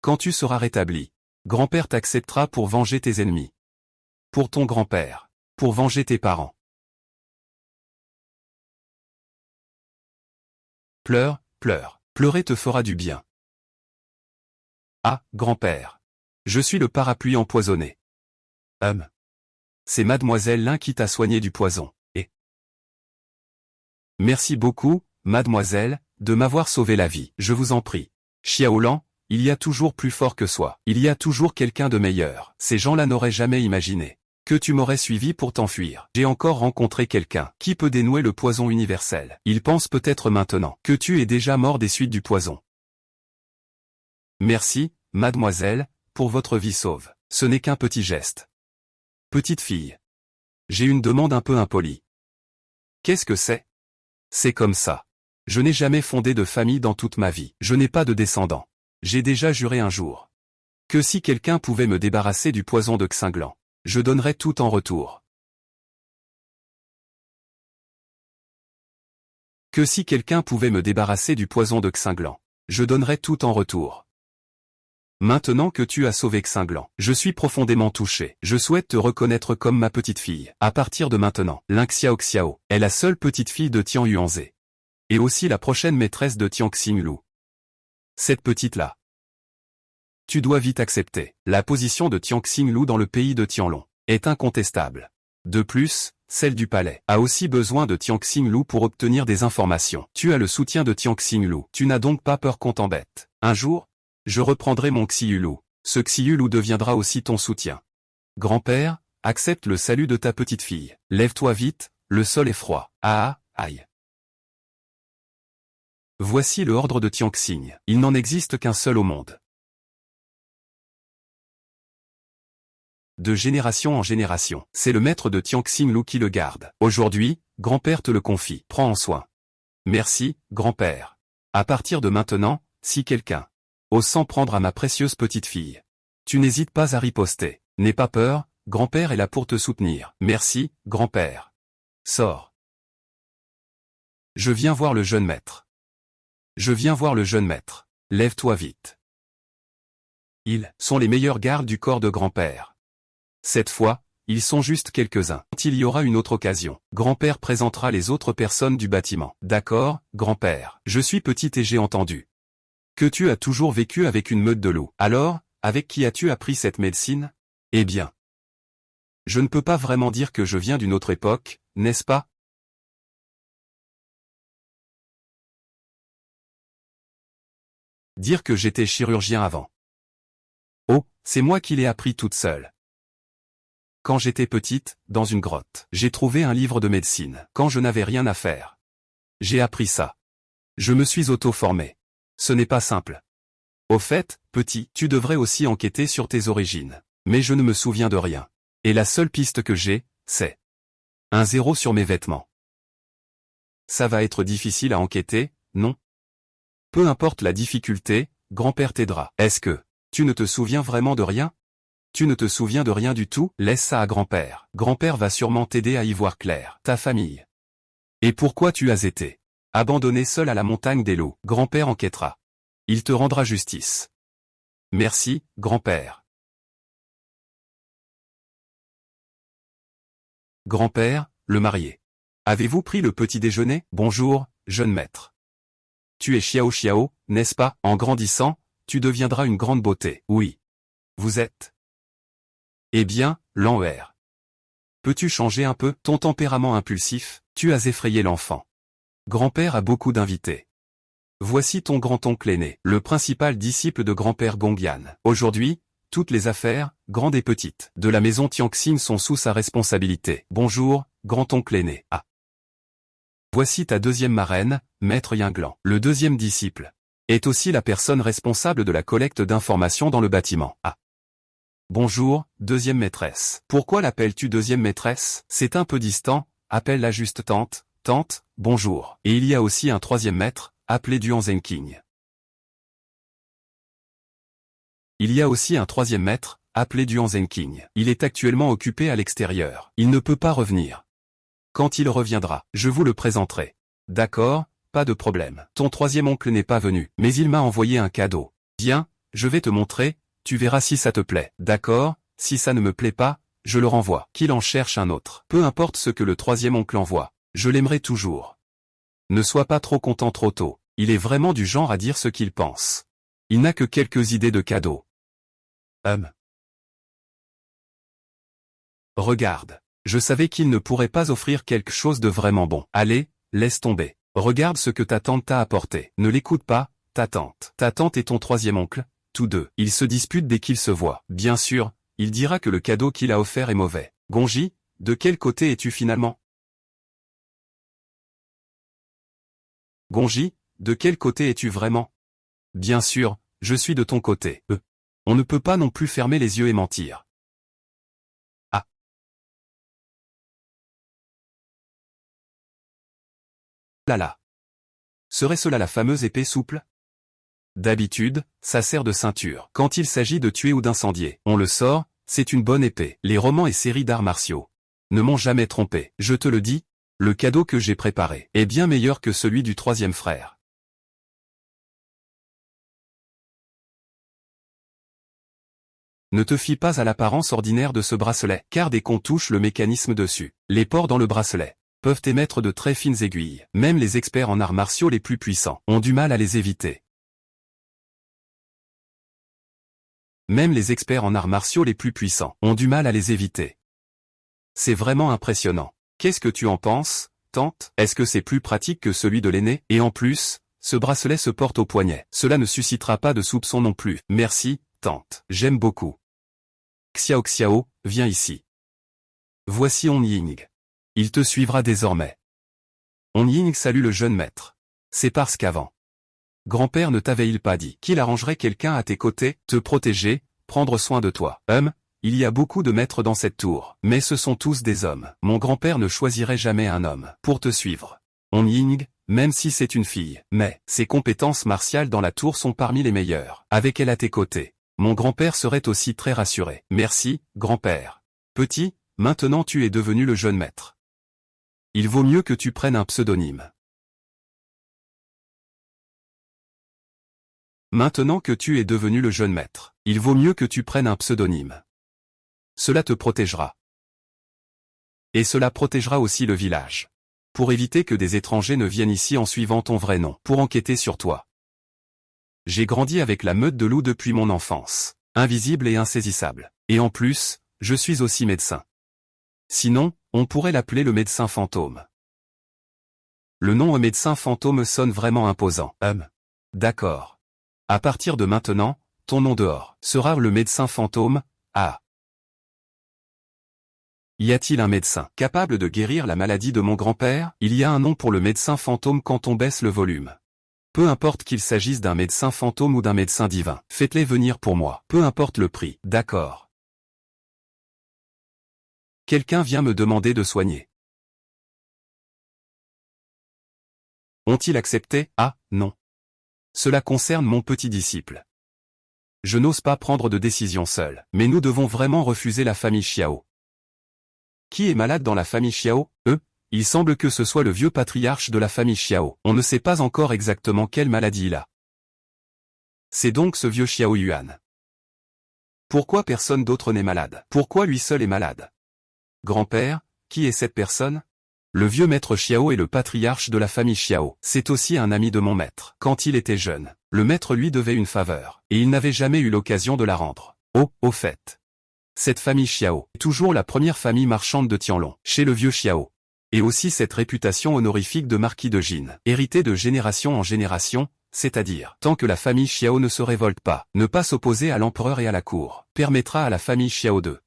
Quand tu seras rétabli, Grand-père t'acceptera pour venger tes ennemis. Pour ton grand-père. Pour venger tes parents. Pleure, pleure. Pleurer te fera du bien. Ah, grand-père. Je suis le parapluie empoisonné. C'est mademoiselle Lin qui t'a soigné du poison, et... Merci beaucoup, mademoiselle, de m'avoir sauvé la vie. Je vous en prie. Xiaolan, il y a toujours plus fort que soi. Il y a toujours quelqu'un de meilleur. Ces gens-là n'auraient jamais imaginé que tu m'aurais suivi pour t'enfuir. J'ai encore rencontré quelqu'un qui peut dénouer le poison universel. Il pense peut-être maintenant que tu es déjà mort des suites du poison. Merci, mademoiselle, pour votre vie sauve. Ce n'est qu'un petit geste. Petite fille. J'ai une demande un peu impolie. Qu'est-ce que c'est? C'est comme ça. Je n'ai jamais fondé de famille dans toute ma vie. Je n'ai pas de descendants. J'ai déjà juré un jour que si quelqu'un pouvait me débarrasser du poison de Xinglan, je donnerais tout en retour. Que si quelqu'un pouvait me débarrasser du poison de Xinglan, je donnerais tout en retour. Maintenant que tu as sauvé Xinglan, je suis profondément touché. Je souhaite te reconnaître comme ma petite fille. À partir de maintenant, Lin Xiao est la seule petite fille de Tian Yuanze. Et aussi la prochaine maîtresse de Tian Xinglu. Cette petite-là. Tu dois vite accepter. La position de Tian Xinglu dans le pays de Tianlong est incontestable. De plus, celle du palais a aussi besoin de Tian Xinglu pour obtenir des informations. Tu as le soutien de Tian Xinglu. Tu n'as donc pas peur qu'on t'embête. Un jour, je reprendrai mon Xiulu. Ce Xiulu deviendra aussi ton soutien. Grand-père, accepte le salut de ta petite fille. Lève-toi vite, le sol est froid. Ah, aïe. Voici le ordre de Tianxing. Il n'en existe qu'un seul au monde. De génération en génération, c'est le maître de Tianxinglu qui le garde. Aujourd'hui, grand-père te le confie. Prends en soin. Merci, grand-père. À partir de maintenant, si quelqu'un ose s'en prendre à ma précieuse petite fille, tu n'hésites pas à riposter. N'aie pas peur, grand-père est là pour te soutenir. Merci, grand-père. Sors. Je viens voir le jeune maître. Je viens voir le jeune maître. Lève-toi vite. Ils sont les meilleurs gardes du corps de grand-père. Cette fois, ils sont juste quelques-uns. Quand il y aura une autre occasion, grand-père présentera les autres personnes du bâtiment. D'accord, grand-père. Je suis petite et j'ai entendu que tu as toujours vécu avec une meute de loups. Alors, avec qui as-tu appris cette médecine? Eh bien, je ne peux pas vraiment dire que je viens d'une autre époque, n'est-ce pas? Dire que j'étais chirurgien avant. Oh, c'est moi qui l'ai appris toute seule. Quand j'étais petite, dans une grotte, j'ai trouvé un livre de médecine. Quand je n'avais rien à faire, j'ai appris ça. Je me suis auto-formé. Ce n'est pas simple. Au fait, petit, tu devrais aussi enquêter sur tes origines. Mais je ne me souviens de rien. Et la seule piste que j'ai, c'est un 0 sur mes vêtements. Ça va être difficile à enquêter, non? Peu importe la difficulté, grand-père t'aidera. Est-ce que tu ne te souviens vraiment de rien? Tu ne te souviens de rien du tout? Laisse ça à grand-père. Grand-père va sûrement t'aider à y voir clair. Ta famille. Et pourquoi tu as été abandonné seul à la montagne des loups? Grand-père enquêtera. Il te rendra justice. Merci, grand-père. Grand-père, le marié. Avez-vous pris le petit déjeuner? Bonjour, jeune maître. Tu es Xiao, n'est-ce pas? En grandissant, tu deviendras une grande beauté. Oui. Vous êtes. Eh bien, Lan'er. Peux-tu changer un peu ton tempérament impulsif? Tu as effrayé l'enfant. Grand-père a beaucoup d'invités. Voici ton grand-oncle aîné, le principal disciple de grand-père Gongyan. Aujourd'hui, toutes les affaires, grandes et petites, de la maison Tianxing sont sous sa responsabilité. Bonjour, grand-oncle aîné. Ah. Voici ta deuxième marraine, maître Yinglan. Le deuxième disciple est aussi la personne responsable de la collecte d'informations dans le bâtiment. Ah. Bonjour, deuxième maîtresse. Pourquoi l'appelles-tu deuxième maîtresse? C'est un peu distant, appelle-la juste tante, tante, bonjour. Et il y a aussi un troisième maître, appelé Duan Zhenqing. Il y a aussi un troisième maître, appelé Duan Zhenqing. Il est actuellement occupé à l'extérieur. Il ne peut pas revenir. Quand il reviendra, je vous le présenterai. D'accord, pas de problème. Ton troisième oncle n'est pas venu, mais il m'a envoyé un cadeau. Viens, je vais te montrer. tu verras si ça te plaît. D'accord, si ça ne me plaît pas, je le renvoie. Qu'il en cherche un autre. Peu importe ce que le troisième oncle envoie. Je l'aimerai toujours. Ne sois pas trop content trop tôt. Il est vraiment du genre à dire ce qu'il pense. Il n'a que quelques idées de cadeaux. Regarde. Je savais qu'il ne pourrait pas offrir quelque chose de vraiment bon. Allez, laisse tomber. Regarde ce que ta tante t'a apporté. Ne l'écoute pas, ta tante. Ta tante et ton troisième oncle, tous deux. Ils se disputent dès qu'ils se voient. Bien sûr, il dira que le cadeau qu'il a offert est mauvais. Gonji, de quel côté es-tu finalement? Gonji, de quel côté es-tu vraiment? Bien sûr, je suis de ton côté. On ne peut pas non plus fermer les yeux et mentir. Ah. Là là. Serait cela la fameuse épée souple? D'habitude, ça sert de ceinture. Quand il s'agit de tuer ou d'incendier, on le sort, c'est une bonne épée. Les romans et séries d'arts martiaux ne m'ont jamais trompé. Je te le dis, le cadeau que j'ai préparé est bien meilleur que celui du troisième frère. Ne te fie pas à l'apparence ordinaire de ce bracelet, car dès qu'on touche le mécanisme dessus, les pores dans le bracelet peuvent émettre de très fines aiguilles. Même les experts en arts martiaux les plus puissants ont du mal à les éviter. Même les experts en arts martiaux les plus puissants ont du mal à les éviter. C'est vraiment impressionnant. Qu'est-ce que tu en penses, tante? Est-ce que c'est plus pratique que celui de l'aîné? Et en plus, ce bracelet se porte au poignet. Cela ne suscitera pas de soupçons non plus. Merci, tante. J'aime beaucoup. Xiao Xiao, viens ici. Voici On Ying. Il te suivra désormais. On Ying salue le jeune maître. C'est parce qu'avant. Grand-père ne t'avait-il pas dit qu'il arrangerait quelqu'un à tes côtés, te protéger, prendre soin de toi? Il y a beaucoup de maîtres dans cette tour, mais ce sont tous des hommes. Mon grand-père ne choisirait jamais un homme pour te suivre. On Ying, même si c'est une fille, mais ses compétences martiales dans la tour sont parmi les meilleures. Avec elle à tes côtés, mon grand-père serait aussi très rassuré. Merci, grand-père. Petit, maintenant tu es devenu le jeune maître. Il vaut mieux que tu prennes un pseudonyme. Maintenant que tu es devenu le jeune maître, il vaut mieux que tu prennes un pseudonyme. Cela te protégera. Et cela protégera aussi le village. Pour éviter que des étrangers ne viennent ici en suivant ton vrai nom, pour enquêter sur toi. J'ai grandi avec la meute de loups depuis mon enfance, invisible et insaisissable. Et en plus, je suis aussi médecin. Sinon, on pourrait l'appeler le médecin fantôme. Le nom médecin fantôme sonne vraiment imposant. D'accord. À partir de maintenant, ton nom dehors sera le médecin fantôme. Ah. Y a-t-il un médecin capable de guérir la maladie de mon grand-père? Il y a un nom pour le médecin fantôme quand on baisse le volume. Peu importe qu'il s'agisse d'un médecin fantôme ou d'un médecin divin, faites-les venir pour moi. Peu importe le prix. D'accord. Quelqu'un vient me demander de soigner. Ont-ils accepté? Ah, non. Cela concerne mon petit disciple. Je n'ose pas prendre de décision seul, mais nous devons vraiment refuser la famille Xiao. Qui est malade dans la famille Xiao? Il semble que ce soit le vieux patriarche de la famille Xiao. On ne sait pas encore exactement quelle maladie il a. C'est donc ce vieux Xiao Yuan. Pourquoi personne d'autre n'est malade? Pourquoi lui seul est malade? Grand-père, qui est cette personne? Le vieux maître Xiao est le patriarche de la famille Xiao. C'est aussi un ami de mon maître. Quand il était jeune, le maître lui devait une faveur, et il n'avait jamais eu l'occasion de la rendre. Oh, au fait. Cette famille Xiao est toujours la première famille marchande de Tianlong, chez le vieux Xiao. Et aussi cette réputation honorifique de marquis de Jin, héritée de génération en génération, c'est-à-dire, tant que la famille Xiao ne se révolte pas, ne pas s'opposer à l'empereur et à la cour, permettra à la famille Xiao de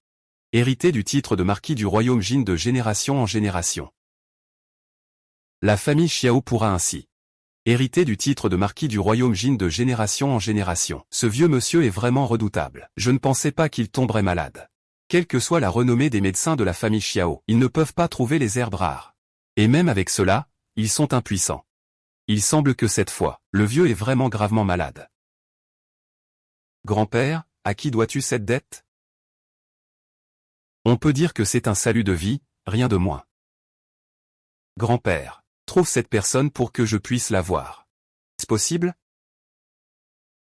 hériter du titre de marquis du royaume Jin de génération en génération. La famille Xiao pourra ainsi hériter du titre de marquis du royaume Jin de génération en génération. Ce vieux monsieur est vraiment redoutable. Je ne pensais pas qu'il tomberait malade. Quelle que soit la renommée des médecins de la famille Xiao, ils ne peuvent pas trouver les herbes rares. Et même avec cela, ils sont impuissants. Il semble que cette fois, le vieux est vraiment gravement malade. Grand-père, à qui dois-tu cette dette? On peut dire que c'est un salut de vie, rien de moins. Grand-père, trouve cette personne pour que je puisse la voir. Est-ce possible?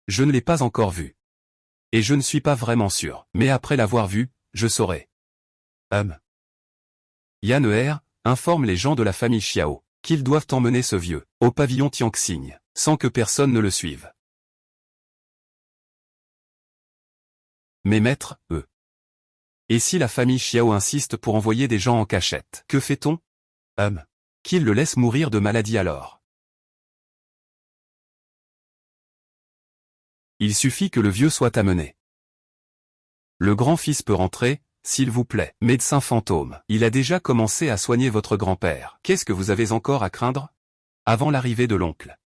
Je ne l'ai pas encore vue. Et je ne suis pas vraiment sûr. Mais après l'avoir vu, je saurai. Yann informe les gens de la famille Xiao qu'ils doivent emmener ce vieux au pavillon Tianxing, sans que personne ne le suive. Mais maître, Et si la famille Xiao insiste pour envoyer des gens en cachette, que fait-on? Qu'ils le laissent mourir de maladie alors. Il suffit que le vieux soit amené. Le grand-fils peut rentrer, s'il vous plaît. Médecin fantôme, il a déjà commencé à soigner votre grand-père. Qu'est-ce que vous avez encore à craindre? Avant l'arrivée de l'oncle.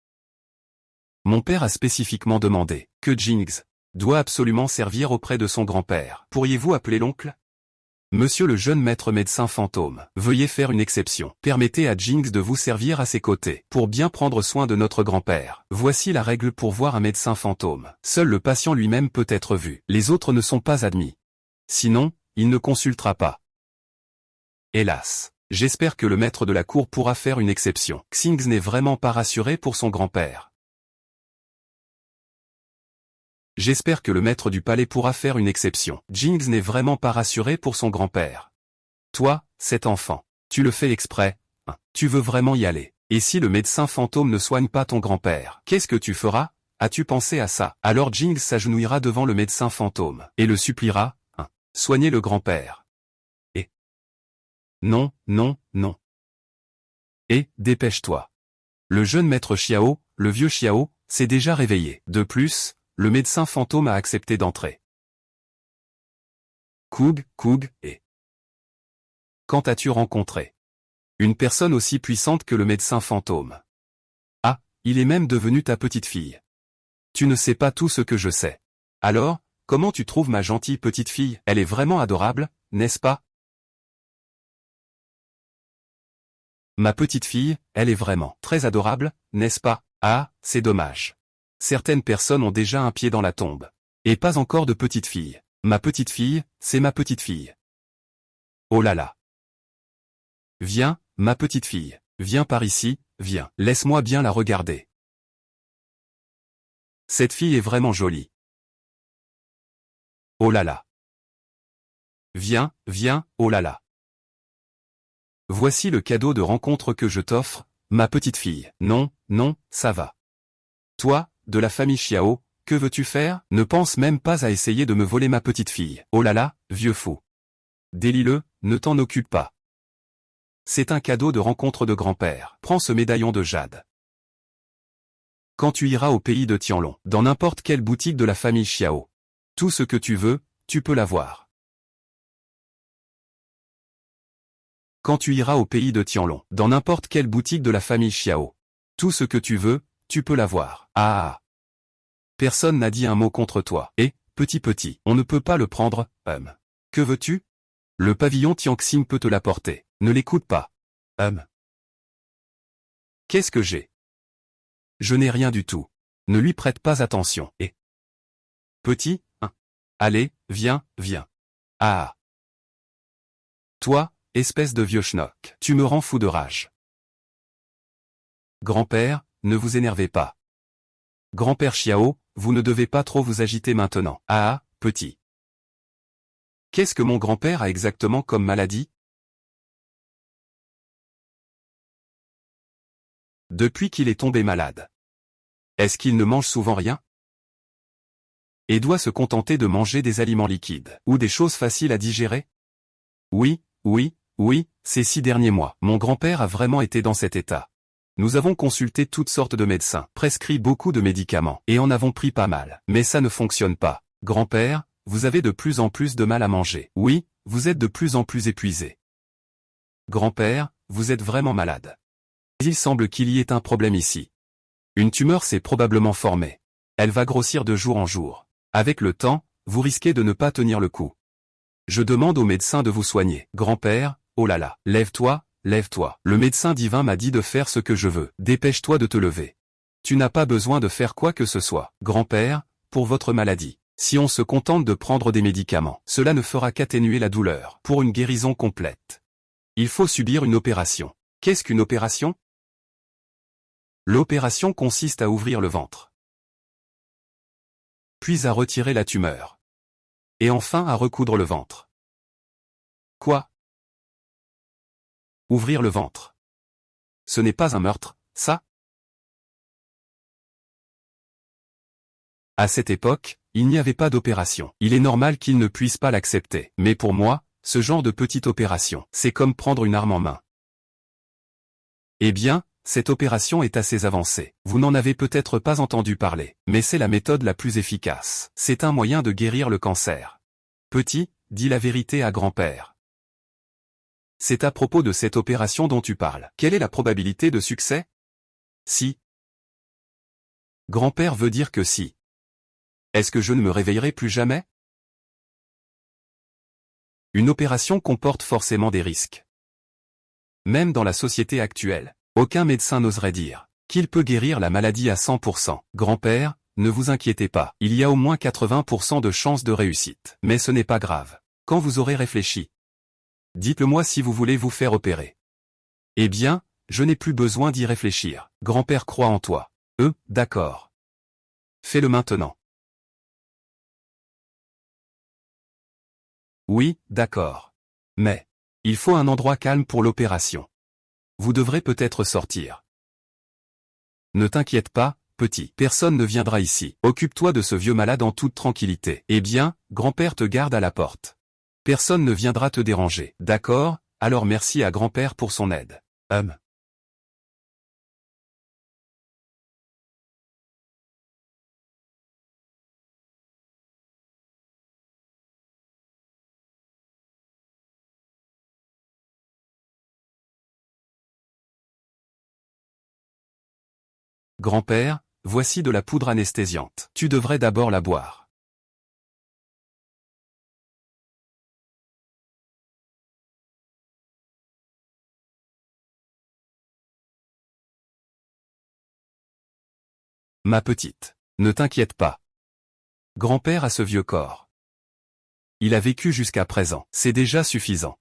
Mon père a spécifiquement demandé que Jinx doit absolument servir auprès de son grand-père. Pourriez-vous appeler l'oncle? Monsieur le jeune maître médecin fantôme, veuillez faire une exception. Permettez à Jinx de vous servir à ses côtés, pour bien prendre soin de notre grand-père. Voici la règle pour voir un médecin fantôme. Seul le patient lui-même peut être vu. Les autres ne sont pas admis. Sinon, il ne consultera pas. Hélas. J'espère que le maître de la cour pourra faire une exception. Xingz n'est vraiment pas rassuré pour son grand-père. J'espère que le maître du palais pourra faire une exception. Jinx n'est vraiment pas rassuré pour son grand-père. Toi, cet enfant, tu le fais exprès, hein, tu veux vraiment y aller. Et si le médecin fantôme ne soigne pas ton grand-père, qu'est-ce que tu feras? As-tu pensé à ça? Alors Jinx s'agenouillera devant le médecin fantôme, et le suppliera, hein, soignez le grand-père. Et non, non, non. Et, dépêche-toi. Le jeune maître Xiao, le vieux Xiao, s'est déjà réveillé. De plus, le médecin fantôme a accepté d'entrer. Koug, et... Quand as-tu rencontré une personne aussi puissante que le médecin fantôme? Ah, il est même devenu ta petite fille. Tu ne sais pas tout ce que je sais. Alors, comment tu trouves ma gentille petite fille? Elle est vraiment adorable, n'est-ce pas? Ma petite fille, elle est vraiment très adorable, n'est-ce pas? Ah, c'est dommage. Certaines personnes ont déjà un pied dans la tombe. Et pas encore de petite fille. Ma petite fille, c'est ma petite fille. Oh là là. Viens, ma petite fille. Viens par ici, viens. Laisse-moi bien la regarder. Cette fille est vraiment jolie. Oh là là. Viens, viens, oh là là. Voici le cadeau de rencontre que je t'offre, ma petite fille. Non, non, ça va. Toi, de la famille Xiao, que veux-tu faire? Ne pense même pas à essayer de me voler ma petite fille. Oh là là, vieux fou. Délie-le, ne t'en occupe pas. C'est un cadeau de rencontre de grand-père. Prends ce médaillon de jade. Quand tu iras au pays de Tianlong, dans n'importe quelle boutique de la famille Xiao, tout ce que tu veux, tu peux l'avoir. Quand tu iras au pays de Tianlong, dans n'importe quelle boutique de la famille Xiao, tout ce que tu veux, tu peux l'avoir. Ah. Personne n'a dit un mot contre toi. Et, petit, on ne peut pas le prendre, Que veux-tu? Le pavillon Tianxing peut te l'apporter. Ne l'écoute pas. Qu'est-ce que j'ai? Je n'ai rien du tout. Ne lui prête pas attention. Et petit, allez, viens, viens. Ah. Toi, espèce de vieux schnock, tu me rends fou de rage. Grand-père, ne vous énervez pas. Grand-père Xiao, vous ne devez pas trop vous agiter maintenant. Ah, petit. Qu'est-ce que mon grand-père a exactement comme maladie? Depuis qu'il est tombé malade. Est-ce qu'il ne mange souvent rien? Et doit se contenter de manger des aliments liquides, ou des choses faciles à digérer? Oui, ces 6 derniers mois, mon grand-père a vraiment été dans cet état. Nous avons consulté toutes sortes de médecins, prescrit beaucoup de médicaments, et en avons pris pas mal. Mais ça ne fonctionne pas. Grand-père, vous avez de plus en plus de mal à manger. Oui, vous êtes de plus en plus épuisé. Grand-père, vous êtes vraiment malade. Il semble qu'il y ait un problème ici. Une tumeur s'est probablement formée. Elle va grossir de jour en jour. Avec le temps, vous risquez de ne pas tenir le coup. Je demande au médecin de vous soigner. Grand-père, oh là là, lève-toi, lève-toi. Le médecin divin m'a dit de faire ce que je veux. Dépêche-toi de te lever. Tu n'as pas besoin de faire quoi que ce soit. Grand-père, pour votre maladie. Si on se contente de prendre des médicaments, cela ne fera qu'atténuer la douleur. Pour une guérison complète, il faut subir une opération. Qu'est-ce qu'une opération? L'opération consiste à ouvrir le ventre. puis à retirer la tumeur. Et enfin à recoudre le ventre. Quoi? Ouvrir le ventre. Ce n'est pas un meurtre, ça? À cette époque, il n'y avait pas d'opération. Il est normal qu'il ne puisse pas l'accepter. Mais pour moi, ce genre de petite opération, c'est comme prendre une arme en main. Eh bien, cette opération est assez avancée. Vous n'en avez peut-être pas entendu parler, mais c'est la méthode la plus efficace. C'est un moyen de guérir le cancer. Petit, dis la vérité à grand-père. C'est à propos de cette opération dont tu parles. Quelle est la probabilité de succès? Si. Grand-père veut dire que si. Est-ce que je ne me réveillerai plus jamais? Une opération comporte forcément des risques. Même dans la société actuelle, aucun médecin n'oserait dire qu'il peut guérir la maladie à 100%. Grand-père, ne vous inquiétez pas, il y a au moins 80% de chances de réussite. Mais ce n'est pas grave. Quand vous aurez réfléchi, dites-le-moi si vous voulez vous faire opérer. Eh bien, je n'ai plus besoin d'y réfléchir. Grand-père croit en toi. D'accord. Fais-le maintenant. Oui, d'accord. Mais, il faut un endroit calme pour l'opération. Vous devrez peut-être sortir. Ne t'inquiète pas, petit. Personne ne viendra ici. Occupe-toi de ce vieux malade en toute tranquillité. Eh bien, grand-père te garde à la porte. Personne ne viendra te déranger. D'accord, alors merci à grand-père pour son aide. Grand-père, voici de la poudre anesthésiante. Tu devrais d'abord la boire. Ma petite, ne t'inquiète pas. Grand-père a ce vieux corps. Il a vécu jusqu'à présent, c'est déjà suffisant.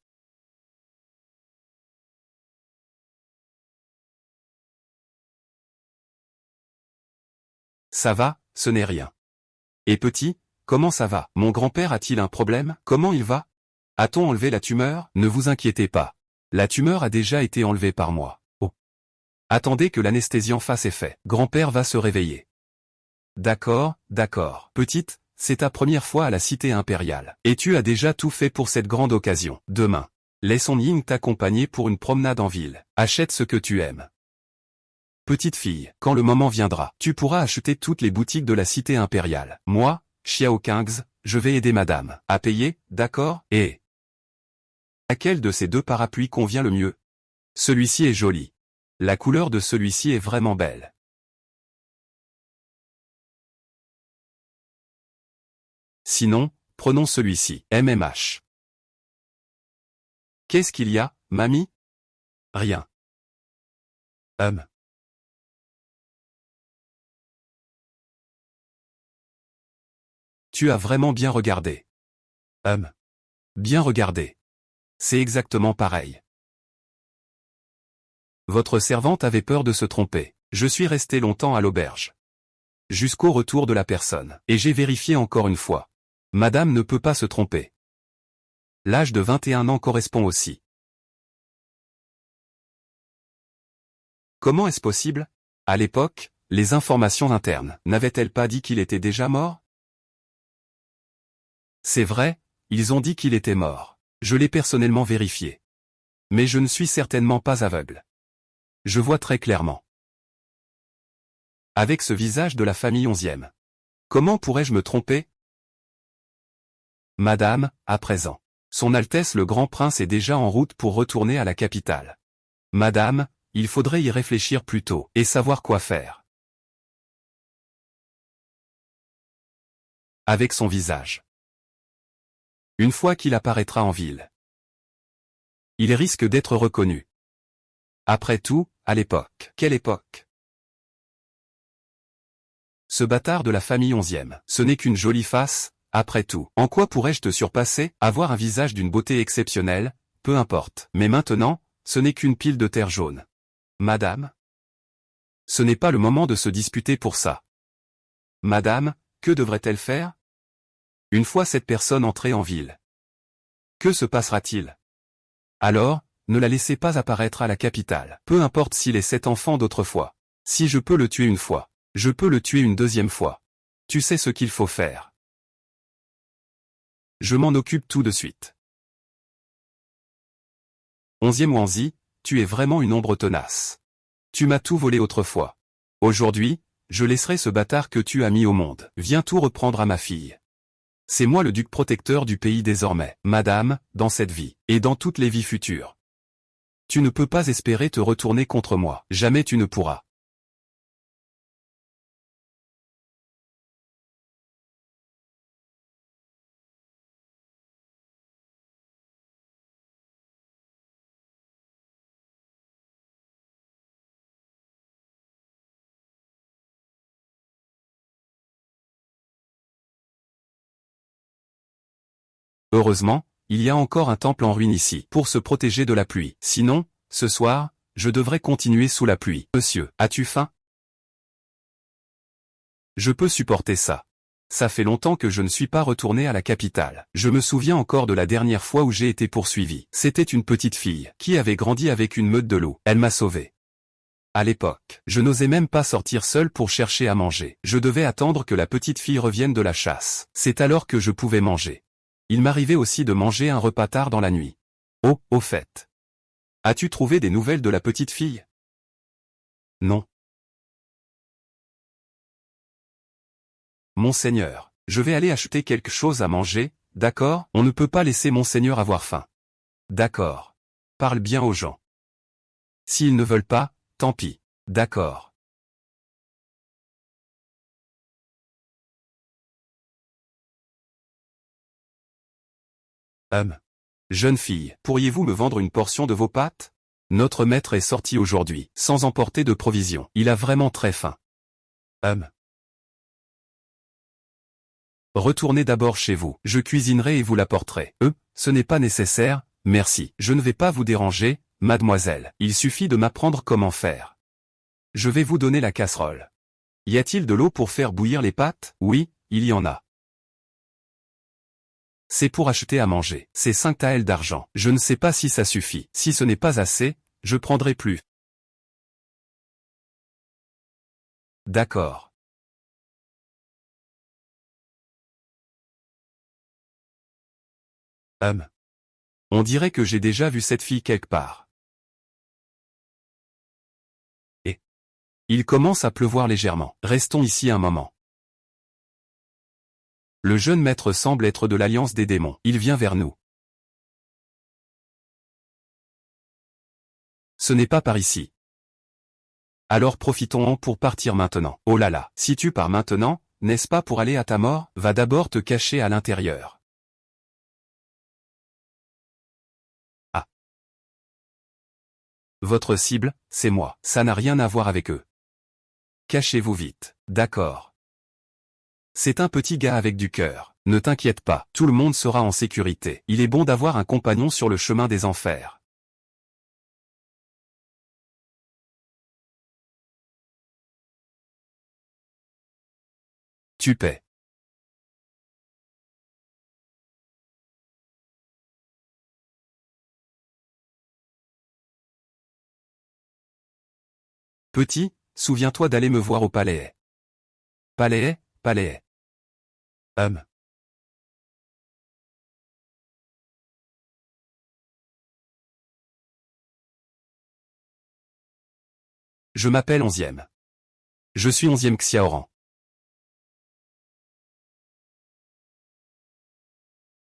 Ça va, ce n'est rien. Et petit, comment ça va? Mon grand-père a-t-il un problème? Comment il va? A-t-on enlevé la tumeur? Ne vous inquiétez pas. La tumeur a déjà été enlevée par moi. Oh. Attendez que l'anesthésiant fasse effet. Grand-père va se réveiller. D'accord, d'accord. Petite, c'est ta première fois à la cité impériale. Et tu as déjà tout fait pour cette grande occasion. Demain, laissons Ying t'accompagner pour une promenade en ville. Achète ce que tu aimes. Petite fille, quand le moment viendra, tu pourras acheter toutes les boutiques de la cité impériale. Moi, Xiao Kings, je vais aider madame à payer, d'accord? Et laquelle de ces deux parapluies convient le mieux? Celui-ci est joli. La couleur de celui-ci est vraiment belle. Sinon, prenons celui-ci. MMH. Qu'est-ce qu'il y a, mamie? Rien. Tu as vraiment bien regardé. Bien regardé. C'est exactement pareil. Votre servante avait peur de se tromper. Je suis resté longtemps à l'auberge. Jusqu'au retour de la personne. Et j'ai vérifié encore une fois. Madame ne peut pas se tromper. L'âge de 21 ans correspond aussi. Comment est-ce possible? À l'époque, les informations internes n'avaient-elles pas dit qu'il était déjà mort? C'est vrai, ils ont dit qu'il était mort. Je l'ai personnellement vérifié. Mais je ne suis certainement pas aveugle. Je vois très clairement. Avec ce visage de la famille 11e. Comment pourrais-je me tromper? Madame, à présent. Son Altesse le Grand Prince est déjà en route pour retourner à la capitale. Madame, il faudrait y réfléchir plus tôt et savoir quoi faire. Avec son visage. Une fois qu'il apparaîtra en ville, il risque d'être reconnu. Après tout, à l'époque. Quelle époque? Ce bâtard de la famille 11e, ce n'est qu'une jolie face, après tout. En quoi pourrais-je te surpasser? Avoir un visage d'une beauté exceptionnelle, peu importe. Mais maintenant, ce n'est qu'une pile de terre jaune. Madame? Ce n'est pas le moment de se disputer pour ça. Madame, Que devrait-elle faire? Une fois cette personne entrée en ville, que se passera-t-il? Alors, ne la laissez pas apparaître à la capitale. Peu importe s'il est cet enfant d'autrefois. Si je peux le tuer une fois, je peux le tuer une deuxième fois. Tu sais ce qu'il faut faire. Je m'en occupe tout de suite. 11e Wanzi, tu es vraiment une ombre tenace. Tu m'as tout volé autrefois. Aujourd'hui, je laisserai ce bâtard que tu as mis au monde. Viens tout reprendre à ma fille. C'est moi le duc protecteur du pays désormais, madame, dans cette vie, et dans toutes les vies futures. Tu ne peux pas espérer te retourner contre moi. Jamais tu ne pourras. Heureusement, il y a encore un temple en ruine ici, pour se protéger de la pluie. Sinon, ce soir, je devrais continuer sous la pluie. Monsieur, as-tu faim? Je peux supporter ça. Ça fait longtemps que je ne suis pas retourné à la capitale. Je me souviens encore de la dernière fois où j'ai été poursuivi. C'était une petite fille, qui avait grandi avec une meute de loups. Elle m'a sauvé. À l'époque, je n'osais même pas sortir seul pour chercher à manger. Je devais attendre que la petite fille revienne de la chasse. C'est alors que je pouvais manger. Il m'arrivait aussi de manger un repas tard dans la nuit. Oh, au fait. As-tu trouvé des nouvelles de la petite fille? Non. Monseigneur, je vais aller acheter quelque chose à manger, d'accord? On ne peut pas laisser Monseigneur avoir faim. D'accord. Parle bien aux gens. S'ils ne veulent pas, tant pis. D'accord. Jeune fille, pourriez-vous me vendre une portion de vos pâtes? Notre maître est sorti aujourd'hui, sans emporter de provisions. Il a vraiment très faim. Retournez d'abord chez vous. Je cuisinerai et vous l'apporterai. Ce n'est pas nécessaire, merci. Je ne vais pas vous déranger, mademoiselle. Il suffit de m'apprendre comment faire. Je vais vous donner la casserole. Y a-t-il de l'eau pour faire bouillir les pâtes? Oui, il y en a. C'est pour acheter à manger. C'est 5 taels d'argent. Je ne sais pas si ça suffit. Si ce n'est pas assez, je prendrai plus. D'accord. On dirait que j'ai déjà vu cette fille quelque part. Et il commence à pleuvoir légèrement. Restons ici un moment. Le jeune maître semble être de l'alliance des démons. Il vient vers nous. Ce n'est pas par ici. Alors profitons-en pour partir maintenant. Oh là là, si tu pars maintenant, n'est-ce pas pour aller à ta mort? Va d'abord te cacher à l'intérieur. Ah. Votre cible, c'est moi. Ça n'a rien à voir avec eux. Cachez-vous vite. D'accord. C'est un petit gars avec du cœur. Ne t'inquiète pas, tout le monde sera en sécurité. Il est bon d'avoir un compagnon sur le chemin des enfers. Tu paies. Petit, souviens-toi d'aller me voir au palais. Palais, palais. Je m'appelle 11e. Je suis 11e Xiaoran.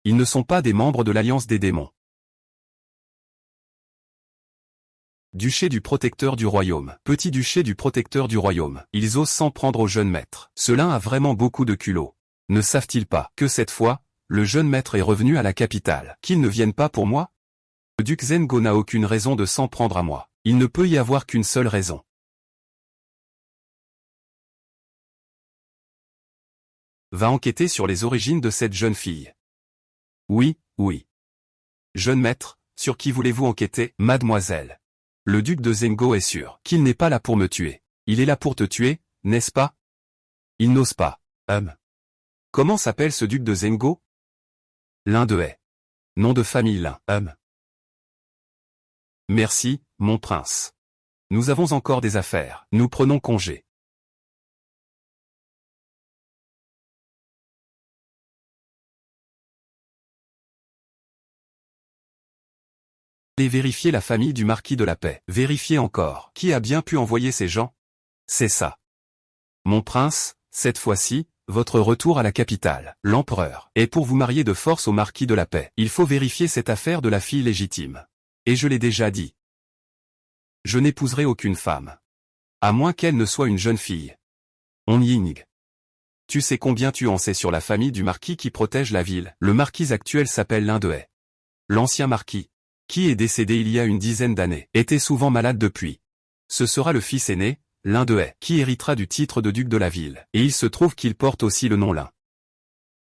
Ils ne sont pas des membres de l'Alliance des démons. Duché du protecteur du royaume. Petit duché du protecteur du royaume. Ils osent s'en prendre au jeune maître. Cela a vraiment beaucoup de culot. Ne savent-ils pas que cette fois, le jeune maître est revenu à la capitale? Qu'ils ne viennent pas pour moi? Le duc Zengo n'a aucune raison de s'en prendre à moi. Il ne peut y avoir qu'une seule raison. Va enquêter sur les origines de cette jeune fille. Oui, oui. Jeune maître, sur qui voulez-vous enquêter, mademoiselle? Le duc de Zengo est sûr qu'il n'est pas là pour me tuer. Il est là pour te tuer, n'est-ce pas? Il n'ose pas. Comment s'appelle ce duc de Zengo? L'un de est. Nom de famille Lin. Merci, mon prince. Nous avons encore des affaires. Nous prenons congé. Allez vérifier la famille du marquis de la Paix. Vérifiez encore. Qui a bien pu envoyer ces gens? C'est ça. Mon prince, cette fois-ci, votre retour à la capitale, l'empereur, est pour vous marier de force au marquis de la Paix. Il faut vérifier cette affaire de la fille légitime. Et je l'ai déjà dit. Je n'épouserai aucune femme. À moins qu'elle ne soit une jeune fille. On Ying. Tu sais combien tu en sais sur la famille du marquis qui protège la ville? Le marquis actuel s'appelle Lin de Haye. L'ancien marquis, qui est décédé il y a une dizaine d'années, était souvent malade depuis. Ce sera le fils aîné, Lin de Haye, qui héritera du titre de duc de la ville, et il se trouve qu'il porte aussi le nom Lin.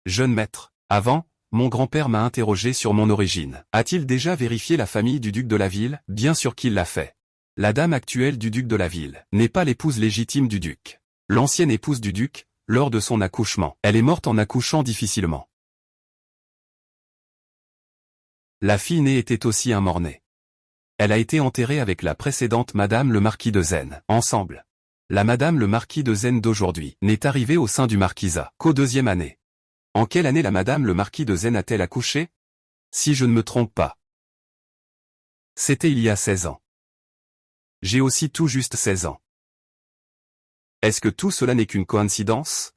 Jeune maître, avant, mon grand-père m'a interrogé sur mon origine. A-t-il déjà vérifié la famille du duc de la ville? Bien sûr qu'il l'a fait. La dame actuelle du duc de la ville n'est pas l'épouse légitime du duc. L'ancienne épouse du duc, lors de son accouchement, elle est morte en accouchant difficilement. La fille née était aussi un mort-né. Elle a été enterrée avec la précédente Madame le Marquis de Zen. Ensemble. La Madame le Marquis de Zen d'aujourd'hui n'est arrivée au sein du marquisat qu'aux 2e année. En quelle année la Madame le Marquis de Zen a-t-elle accouché? Si je ne me trompe pas. C'était il y a 16 ans. J'ai aussi tout juste 16 ans. Est-ce que tout cela n'est qu'une coïncidence?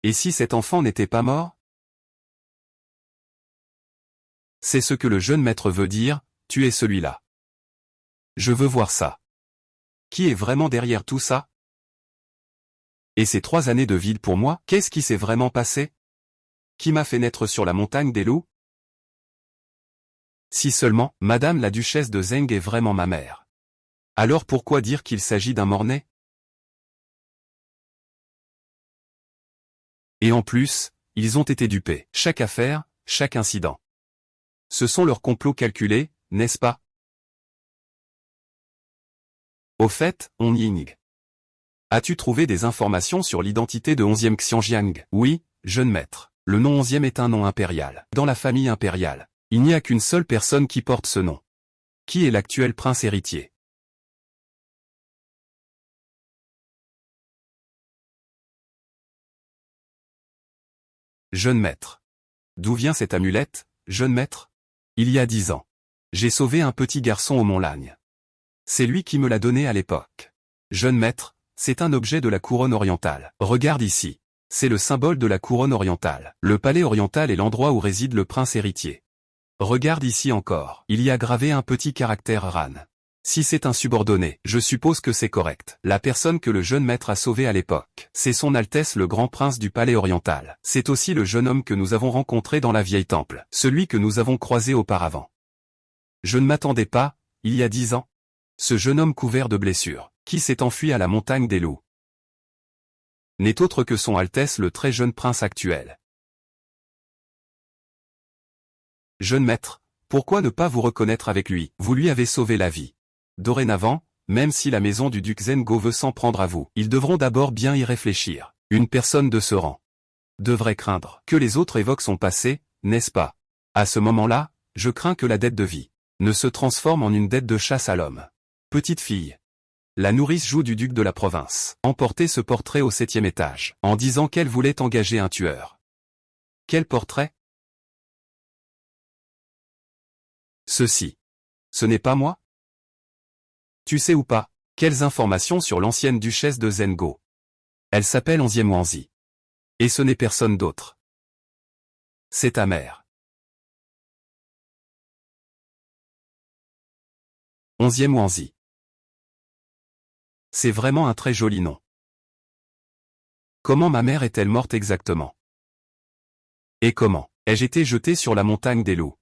Et si cet enfant n'était pas mort? C'est ce que le jeune maître veut dire, tu es celui-là. Je veux voir ça. Qui est vraiment derrière tout ça? Et ces 3 années de vide pour moi, qu'est-ce qui s'est vraiment passé? Qui m'a fait naître sur la montagne des loups? Si seulement, Madame la duchesse de Zeng est vraiment ma mère. Alors pourquoi dire qu'il s'agit d'un mort-né? Et en plus, ils ont été dupés. Chaque affaire, chaque incident. Ce sont leurs complots calculés, n'est-ce pas? Au fait, On Ying. As-tu trouvé des informations sur l'identité de 11e Xianjiang? Oui, jeune maître. Le nom 11e est un nom impérial. Dans la famille impériale, il n'y a qu'une seule personne qui porte ce nom. Qui est l'actuel prince héritier? Jeune maître. D'où vient cette amulette, jeune maître? Il y a 10 ans. J'ai sauvé un petit garçon au Mont Lagne. C'est lui qui me l'a donné à l'époque. Jeune maître, c'est un objet de la couronne orientale. Regarde ici. C'est le symbole de la couronne orientale. Le palais oriental est l'endroit où réside le prince héritier. Regarde ici encore. Il y a gravé un petit caractère Ran. Si c'est un subordonné, je suppose que c'est correct. La personne que le jeune maître a sauvée à l'époque, c'est son Altesse le grand prince du palais oriental. C'est aussi le jeune homme que nous avons rencontré dans la vieille temple, celui que nous avons croisé auparavant. Je ne m'attendais pas, il y a 10 ans. Ce jeune homme couvert de blessures, qui s'est enfui à la montagne des loups, n'est autre que son Altesse le très jeune prince actuel. Jeune maître, pourquoi ne pas vous reconnaître avec lui? Vous lui avez sauvé la vie. Dorénavant, même si la maison du duc Zengo veut s'en prendre à vous, ils devront d'abord bien y réfléchir. Une personne de ce rang devrait craindre que les autres évoquent son passé, n'est-ce pas? À ce moment-là, je crains que la dette de vie ne se transforme en une dette de chasse à l'homme. Petite fille. La nourrice joue du duc de la province emportait ce portrait au 7e étage, en disant qu'elle voulait engager un tueur. Quel portrait? Ceci. Ce n'est pas moi? Tu sais ou pas, quelles informations sur l'ancienne duchesse de Zengo? Elle s'appelle 11e Wanzi. Et ce n'est personne d'autre. C'est ta mère. 11e Wanzi. C'est vraiment un très joli nom. Comment ma mère est-elle morte exactement? Et comment ai-je été jetée sur la montagne des loups?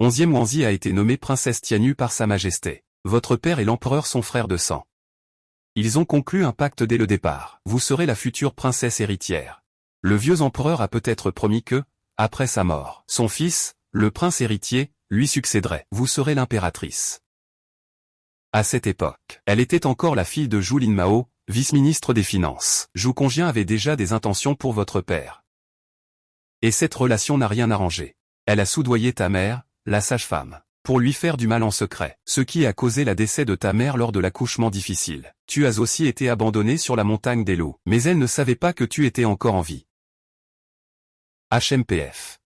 11e Wanzi a été nommée princesse Tianyu par Sa Majesté. Votre père et l'empereur sont frères de sang. Ils ont conclu un pacte dès le départ. Vous serez la future princesse héritière. Le vieux empereur a peut-être promis que, après sa mort, son fils, le prince héritier, lui succéderait. Vous serez l'impératrice. À cette époque, elle était encore la fille de Zhou Linmao, vice-ministre des Finances. Zhou Congjin avait déjà des intentions pour votre père. Et cette relation n'a rien arrangé. Elle a soudoyé ta mère, la sage-femme, pour lui faire du mal en secret, ce qui a causé le décès de ta mère lors de l'accouchement difficile. Tu as aussi été abandonné sur la montagne des loups, mais elle ne savait pas que tu étais encore en vie. HMPF.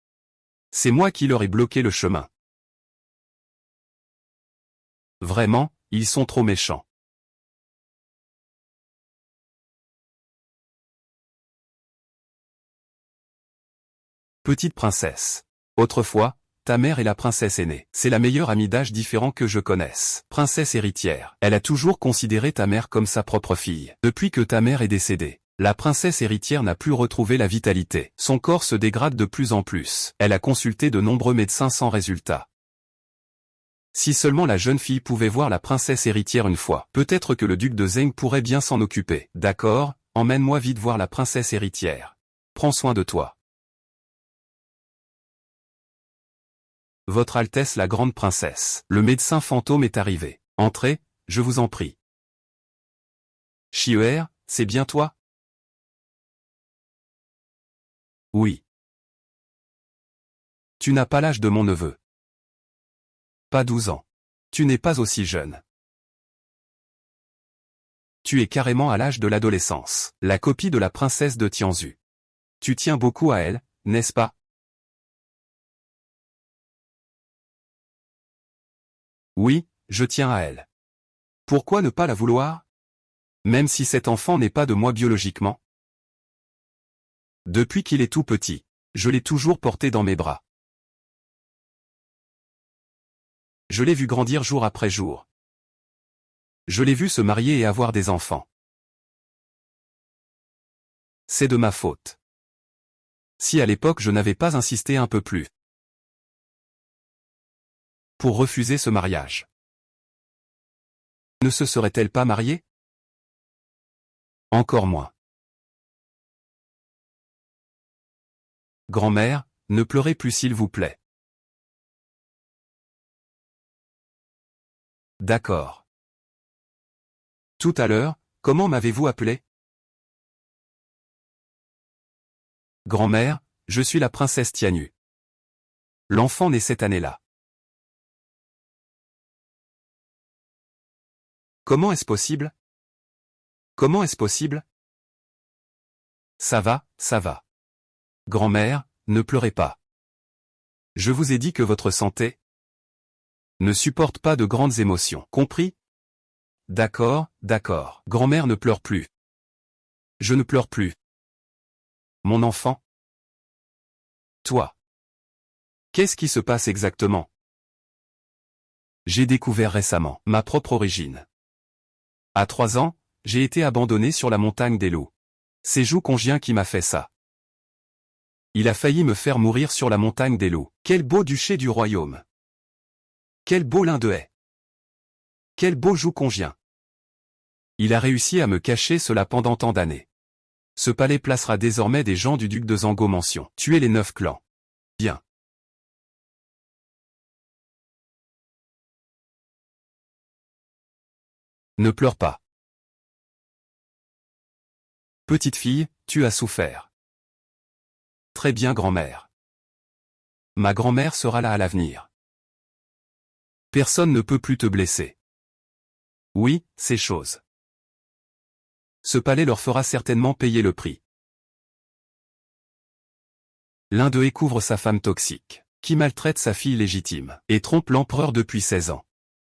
C'est moi qui leur ai bloqué le chemin. Vraiment, ils sont trop méchants. Petite princesse. Autrefois, ta mère est la princesse aînée. C'est la meilleure amie d'âge différent que je connaisse. Princesse héritière. Elle a toujours considéré ta mère comme sa propre fille. Depuis que ta mère est décédée, la princesse héritière n'a plus retrouvé la vitalité. Son corps se dégrade de plus en plus. Elle a consulté de nombreux médecins sans résultat. Si seulement la jeune fille pouvait voir la princesse héritière une fois, peut-être que le duc de Zeng pourrait bien s'en occuper. D'accord, emmène-moi vite voir la princesse héritière. Prends soin de toi. Votre Altesse la grande princesse. Le médecin fantôme est arrivé. Entrez, je vous en prie. Chier, c'est bien toi? Oui. Tu n'as pas l'âge de mon neveu. Pas 12 ans. Tu n'es pas aussi jeune. Tu es carrément à l'âge de l'adolescence, la copie de la princesse de Tianzhu. Tu tiens beaucoup à elle, n'est-ce pas? Oui, je tiens à elle. Pourquoi ne pas la vouloir? Même si cet enfant n'est pas de moi biologiquement? Depuis qu'il est tout petit, je l'ai toujours porté dans mes bras. Je l'ai vu grandir jour après jour. Je l'ai vu se marier et avoir des enfants. C'est de ma faute. Si à l'époque je n'avais pas insisté un peu plus pour refuser ce mariage, ne se serait-elle pas mariée? Encore moins. Grand-mère, ne pleurez plus s'il vous plaît. D'accord. Tout à l'heure, comment m'avez-vous appelé? Grand-mère, je suis la princesse Tianyu. L'enfant naît cette année-là. Comment est-ce possible? Comment est-ce possible? Ça va, ça va. Grand-mère, ne pleurez pas. Je vous ai dit que votre santé ne supporte pas de grandes émotions, compris? D'accord, d'accord. Grand-mère ne pleure plus. Je ne pleure plus. Mon enfant? Toi. Qu'est-ce qui se passe exactement? J'ai découvert récemment ma propre origine. À 3 ans, j'ai été abandonné sur la montagne des loups. C'est Zhou Congjin qui m'a fait ça. Il a failli me faire mourir sur la montagne des loups. Quel beau duché du royaume! Quel beau lin de haie! Quel beau Zhou Congjin! Il a réussi à me cacher cela pendant tant d'années. Ce palais placera désormais des gens du duc de Zango mention. Tuer les 9 clans. Bien. Ne pleure pas. Petite fille, tu as souffert. Très bien grand-mère. Ma grand-mère sera là à l'avenir. Personne ne peut plus te blesser. Oui, c'est chose. Ce palais leur fera certainement payer le prix. L'un d'eux couvre sa femme toxique, qui maltraite sa fille légitime, et trompe l'empereur depuis 16 ans.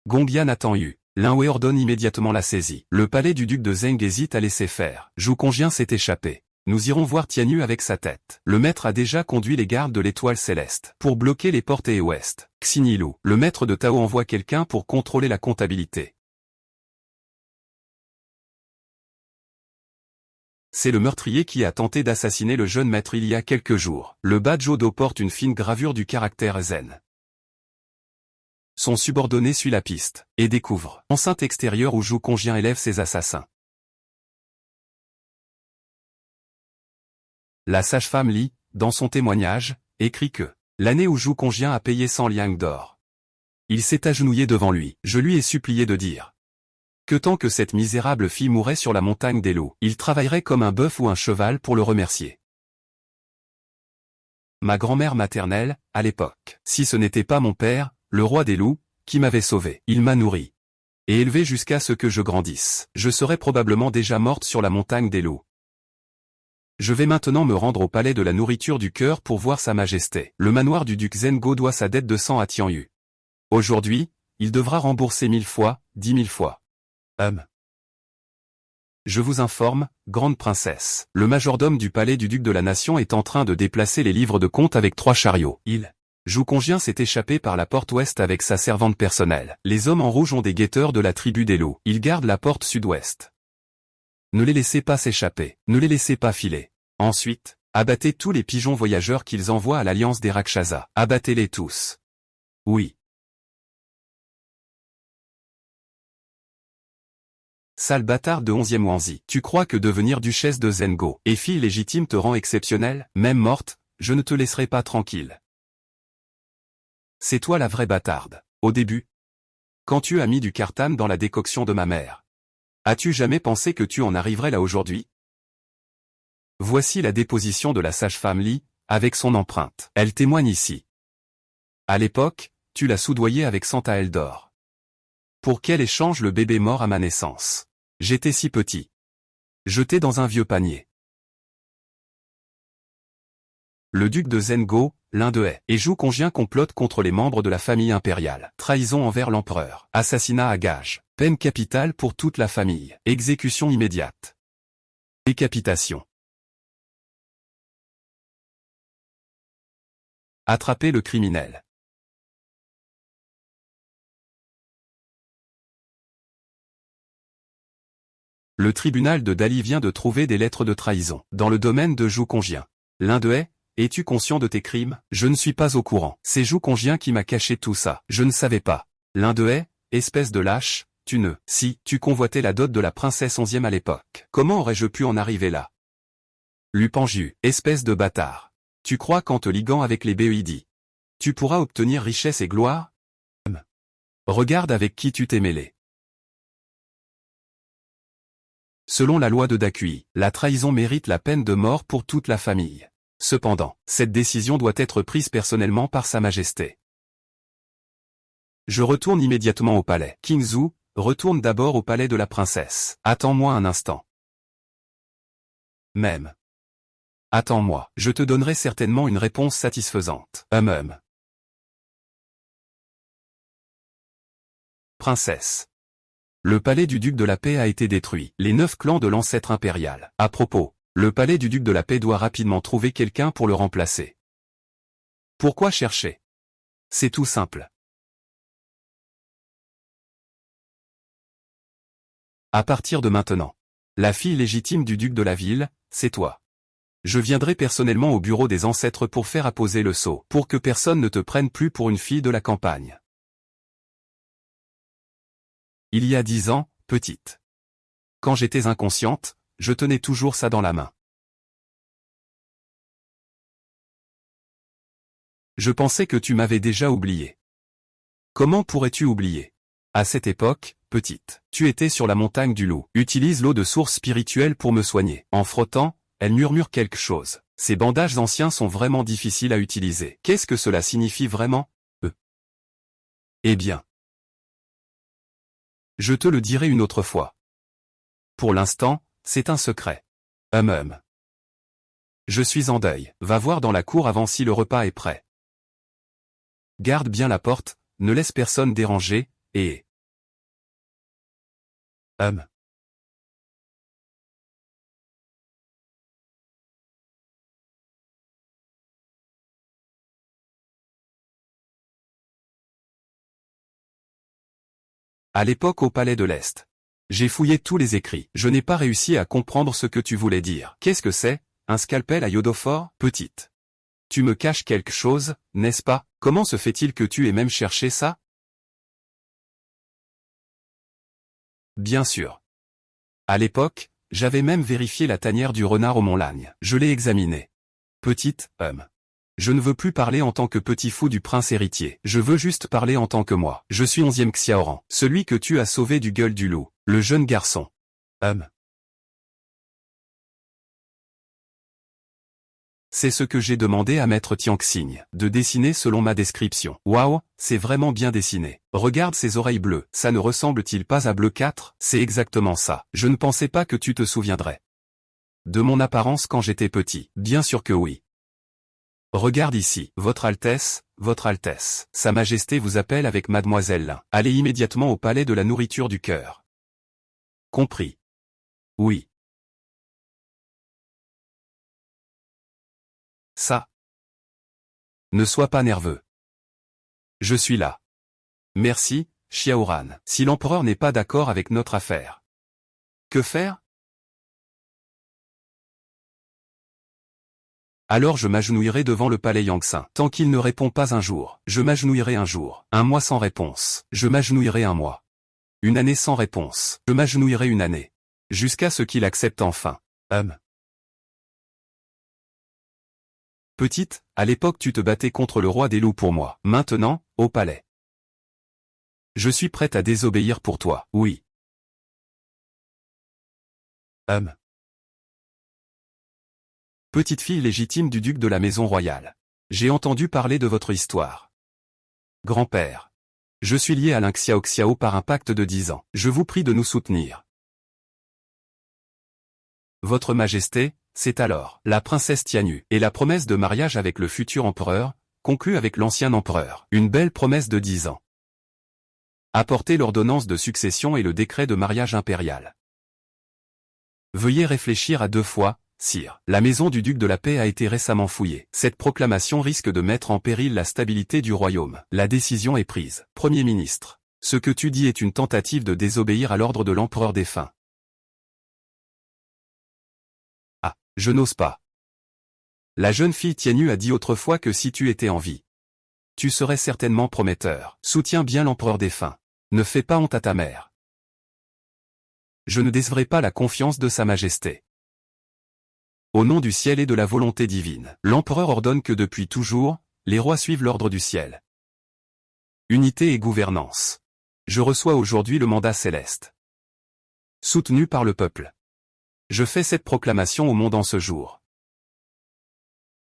Gongbian attend Yu. Lin Wei ordonne immédiatement la saisie. Le palais du duc de Zeng hésite à laisser faire. Zhou Congjin s'est échappé. Nous irons voir Tianyu avec sa tête. Le maître a déjà conduit les gardes de l'étoile céleste pour bloquer les portes et ouest. Xinilu, le maître de Tao envoie quelqu'un pour contrôler la comptabilité. C'est le meurtrier qui a tenté d'assassiner le jeune maître il y a quelques jours. Le bas de Jodo porte une fine gravure du caractère zen. Son subordonné suit la piste, et découvre enceinte extérieure où Zhou Congjin élève ses assassins. La sage-femme Li, dans son témoignage, écrit que l'année où Zhou Congjin a payé 100 liang d'or. Il s'est agenouillé devant lui. Je lui ai supplié de dire Que tant que cette misérable fille mourrait sur la montagne des loups, il travaillerait comme un bœuf ou un cheval pour le remercier. Ma grand-mère maternelle, à l'époque. Si ce n'était pas mon père, le roi des loups, qui m'avait sauvé, il m'a nourri et élevé jusqu'à ce que je grandisse. Je serais probablement déjà morte sur la montagne des loups. Je vais maintenant me rendre au palais de la nourriture du cœur pour voir sa majesté. Le manoir du duc Zengo doit sa dette de sang à Tian Yu. Aujourd'hui, il devra rembourser 1000 fois, 10 000 fois. Je vous informe, grande princesse, le majordome du palais du duc de la nation est en train de déplacer les livres de compte avec 3 chariots. Zhou Congien s'est échappé par la porte ouest avec sa servante personnelle. Les hommes en rouge ont des guetteurs de la tribu des loups. Ils gardent la porte sud-ouest. Ne les laissez pas s'échapper. Ne les laissez pas filer. Ensuite, abattez tous les pigeons voyageurs qu'ils envoient à l'alliance des Rakshasas. Abattez-les tous. Oui. Sale bâtard de 11e Wanzi, tu crois que devenir duchesse de Zengo et fille légitime te rend exceptionnelle? Même morte, je ne te laisserai pas tranquille. C'est toi la vraie bâtarde. Au début, quand tu as mis du cartane dans la décoction de ma mère, as-tu jamais pensé que tu en arriverais là aujourd'hui? Voici la déposition de la sage-femme Li, avec son empreinte. Elle témoigne ici. À l'époque, tu l'as soudoyée avec 100 taels d'or. Pour qu'elle échange le bébé mort à ma naissance. J'étais si petit. Jeté dans un vieux panier. Le duc de Zengo, l'un d'eux et Zhou Congien complotent contre les membres de la famille impériale. Trahison envers l'empereur. Assassinat à gage. Peine capitale pour toute la famille. Exécution immédiate. Décapitation. Attraper le criminel. Le tribunal de Dali vient de trouver des lettres de trahison dans le domaine de Zhou Congien. L'un d'eux est, es-tu conscient de tes crimes? Je ne suis pas au courant. C'est Zhou Congien qui m'a caché tout ça. Je ne savais pas. L'un d'eux est, espèce de lâche, tu ne. Si, tu convoitais la dot de la princesse 11e à l'époque. Comment aurais-je pu en arriver là? Lupanju, espèce de bâtard. Tu crois qu'en te liguant avec les BEID, tu pourras obtenir richesse et gloire? Regarde avec qui tu t'es mêlé. Selon la loi de Dakui, la trahison mérite la peine de mort pour toute la famille. Cependant, cette décision doit être prise personnellement par Sa Majesté. Je retourne immédiatement au palais. King Zhu, retourne d'abord au palais de la princesse. Attends-moi un instant. Même. Attends-moi, je te donnerai certainement une réponse satisfaisante. Princesse. Le palais du duc de la paix a été détruit. Les 9 clans de l'ancêtre impérial. À propos, le palais du duc de la paix doit rapidement trouver quelqu'un pour le remplacer. Pourquoi chercher? C'est tout simple. À partir de maintenant, la fille légitime du duc de la ville, c'est toi. Je viendrai personnellement au bureau des ancêtres pour faire apposer le sceau, pour que personne ne te prenne plus pour une fille de la campagne. Il y a 10 ans, petite. Quand j'étais inconsciente, je tenais toujours ça dans la main. Je pensais que tu m'avais déjà oublié. Comment pourrais-tu oublier? À cette époque, petite, tu étais sur la montagne du loup. Utilise l'eau de source spirituelle pour me soigner. En frottant, elle murmure quelque chose. Ces bandages anciens sont vraiment difficiles à utiliser. Qu'est-ce que cela signifie vraiment? Eh bien. Je te le dirai une autre fois. Pour l'instant, c'est un secret. Je suis en deuil. Va voir dans la cour avant si le repas est prêt. Garde bien la porte, ne laisse personne déranger, et... À l'époque au palais de l'Est. J'ai fouillé tous les écrits. Je n'ai pas réussi à comprendre ce que tu voulais dire. Qu'est-ce que c'est? Un scalpel à iodophore? Petite. Tu me caches quelque chose, n'est-ce pas? Comment se fait-il que tu aies même cherché ça? Bien sûr. À l'époque, j'avais même vérifié la tanière du renard au Mont-Lagne. Je l'ai examinée. Petite, Je ne veux plus parler en tant que petit fou du prince héritier. Je veux juste parler en tant que moi. Je suis 11e Xiaoran, celui que tu as sauvé du gueule du loup. Le jeune garçon. C'est ce que j'ai demandé à maître Tianxing, de dessiner selon ma description. Waouh, c'est vraiment bien dessiné. Regarde ces oreilles bleues, ça ne ressemble-t-il pas à Bleu 4? C'est exactement ça. Je ne pensais pas que tu te souviendrais de mon apparence quand j'étais petit. Bien sûr que oui. Regarde ici, Votre Altesse, Sa Majesté vous appelle avec Mademoiselle Lin. Allez immédiatement au palais de la nourriture du cœur. Compris. Oui. Ça. Ne sois pas nerveux. Je suis là. Merci, Xiaoran. Si l'empereur n'est pas d'accord avec notre affaire. Que faire? Alors je m'agenouillerai devant le palais Yangtze. Tant qu'il ne répond pas un jour, je m'agenouillerai un jour. Un mois sans réponse, je m'agenouillerai un mois. Une année sans réponse, je m'agenouillerai une année. Jusqu'à ce qu'il accepte enfin. Petite, à l'époque tu te battais contre le roi des loups pour moi. Maintenant, au palais. Je suis prête à désobéir pour toi, oui. Petite fille légitime du duc de la maison royale. J'ai entendu parler de votre histoire. Grand-père. Je suis lié à Lin Xiao par un pacte de 10 ans. Je vous prie de nous soutenir. Votre Majesté, c'est alors la princesse Tianyu et la promesse de mariage avec le futur empereur, conclue avec l'ancien empereur. Une belle promesse de 10 ans. Apportez l'ordonnance de succession et le décret de mariage impérial. Veuillez réfléchir à 2 fois, sire. La maison du duc de la paix a été récemment fouillée. Cette proclamation risque de mettre en péril la stabilité du royaume. La décision est prise. Premier ministre. Ce que tu dis est une tentative de désobéir à l'ordre de l'empereur défunt. Ah, je n'ose pas. La jeune fille Tianyu a dit autrefois que si tu étais en vie, tu serais certainement prometteur. Soutiens bien l'empereur défunt. Ne fais pas honte à ta mère. Je ne décevrai pas la confiance de Sa Majesté. Au nom du ciel et de la volonté divine, l'empereur ordonne que depuis toujours, les rois suivent l'ordre du ciel. Unité et gouvernance. Je reçois aujourd'hui le mandat céleste. Soutenu par le peuple. Je fais cette proclamation au monde en ce jour.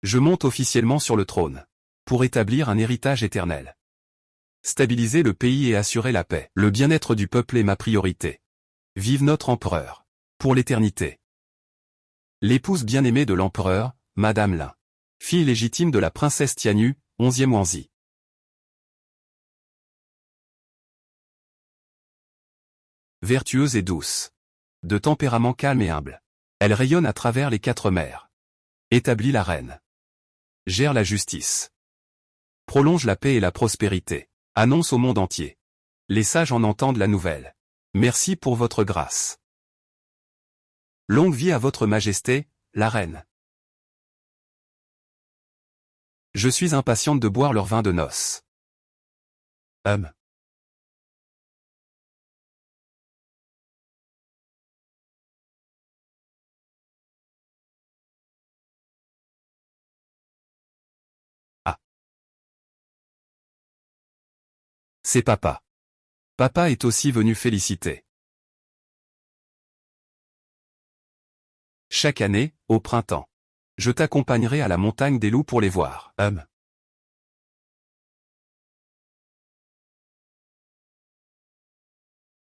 Je monte officiellement sur le trône. Pour établir un héritage éternel. Stabiliser le pays et assurer la paix. Le bien-être du peuple est ma priorité. Vive notre empereur. Pour l'éternité. L'épouse bien-aimée de l'empereur, Madame Lin. Fille légitime de la princesse Tianyu, 11e Wanzi. Vertueuse et douce. De tempérament calme et humble. Elle rayonne à travers les 4 mers. Établit la reine. Gère la justice. Prolonge la paix et la prospérité. Annonce au monde entier. Les sages en entendent la nouvelle. Merci pour votre grâce. Longue vie à votre majesté, la reine. Je suis impatiente de boire leur vin de noces. Ah. C'est papa. Papa est aussi venu féliciter. Chaque année, au printemps. Je t'accompagnerai à la montagne des loups pour les voir.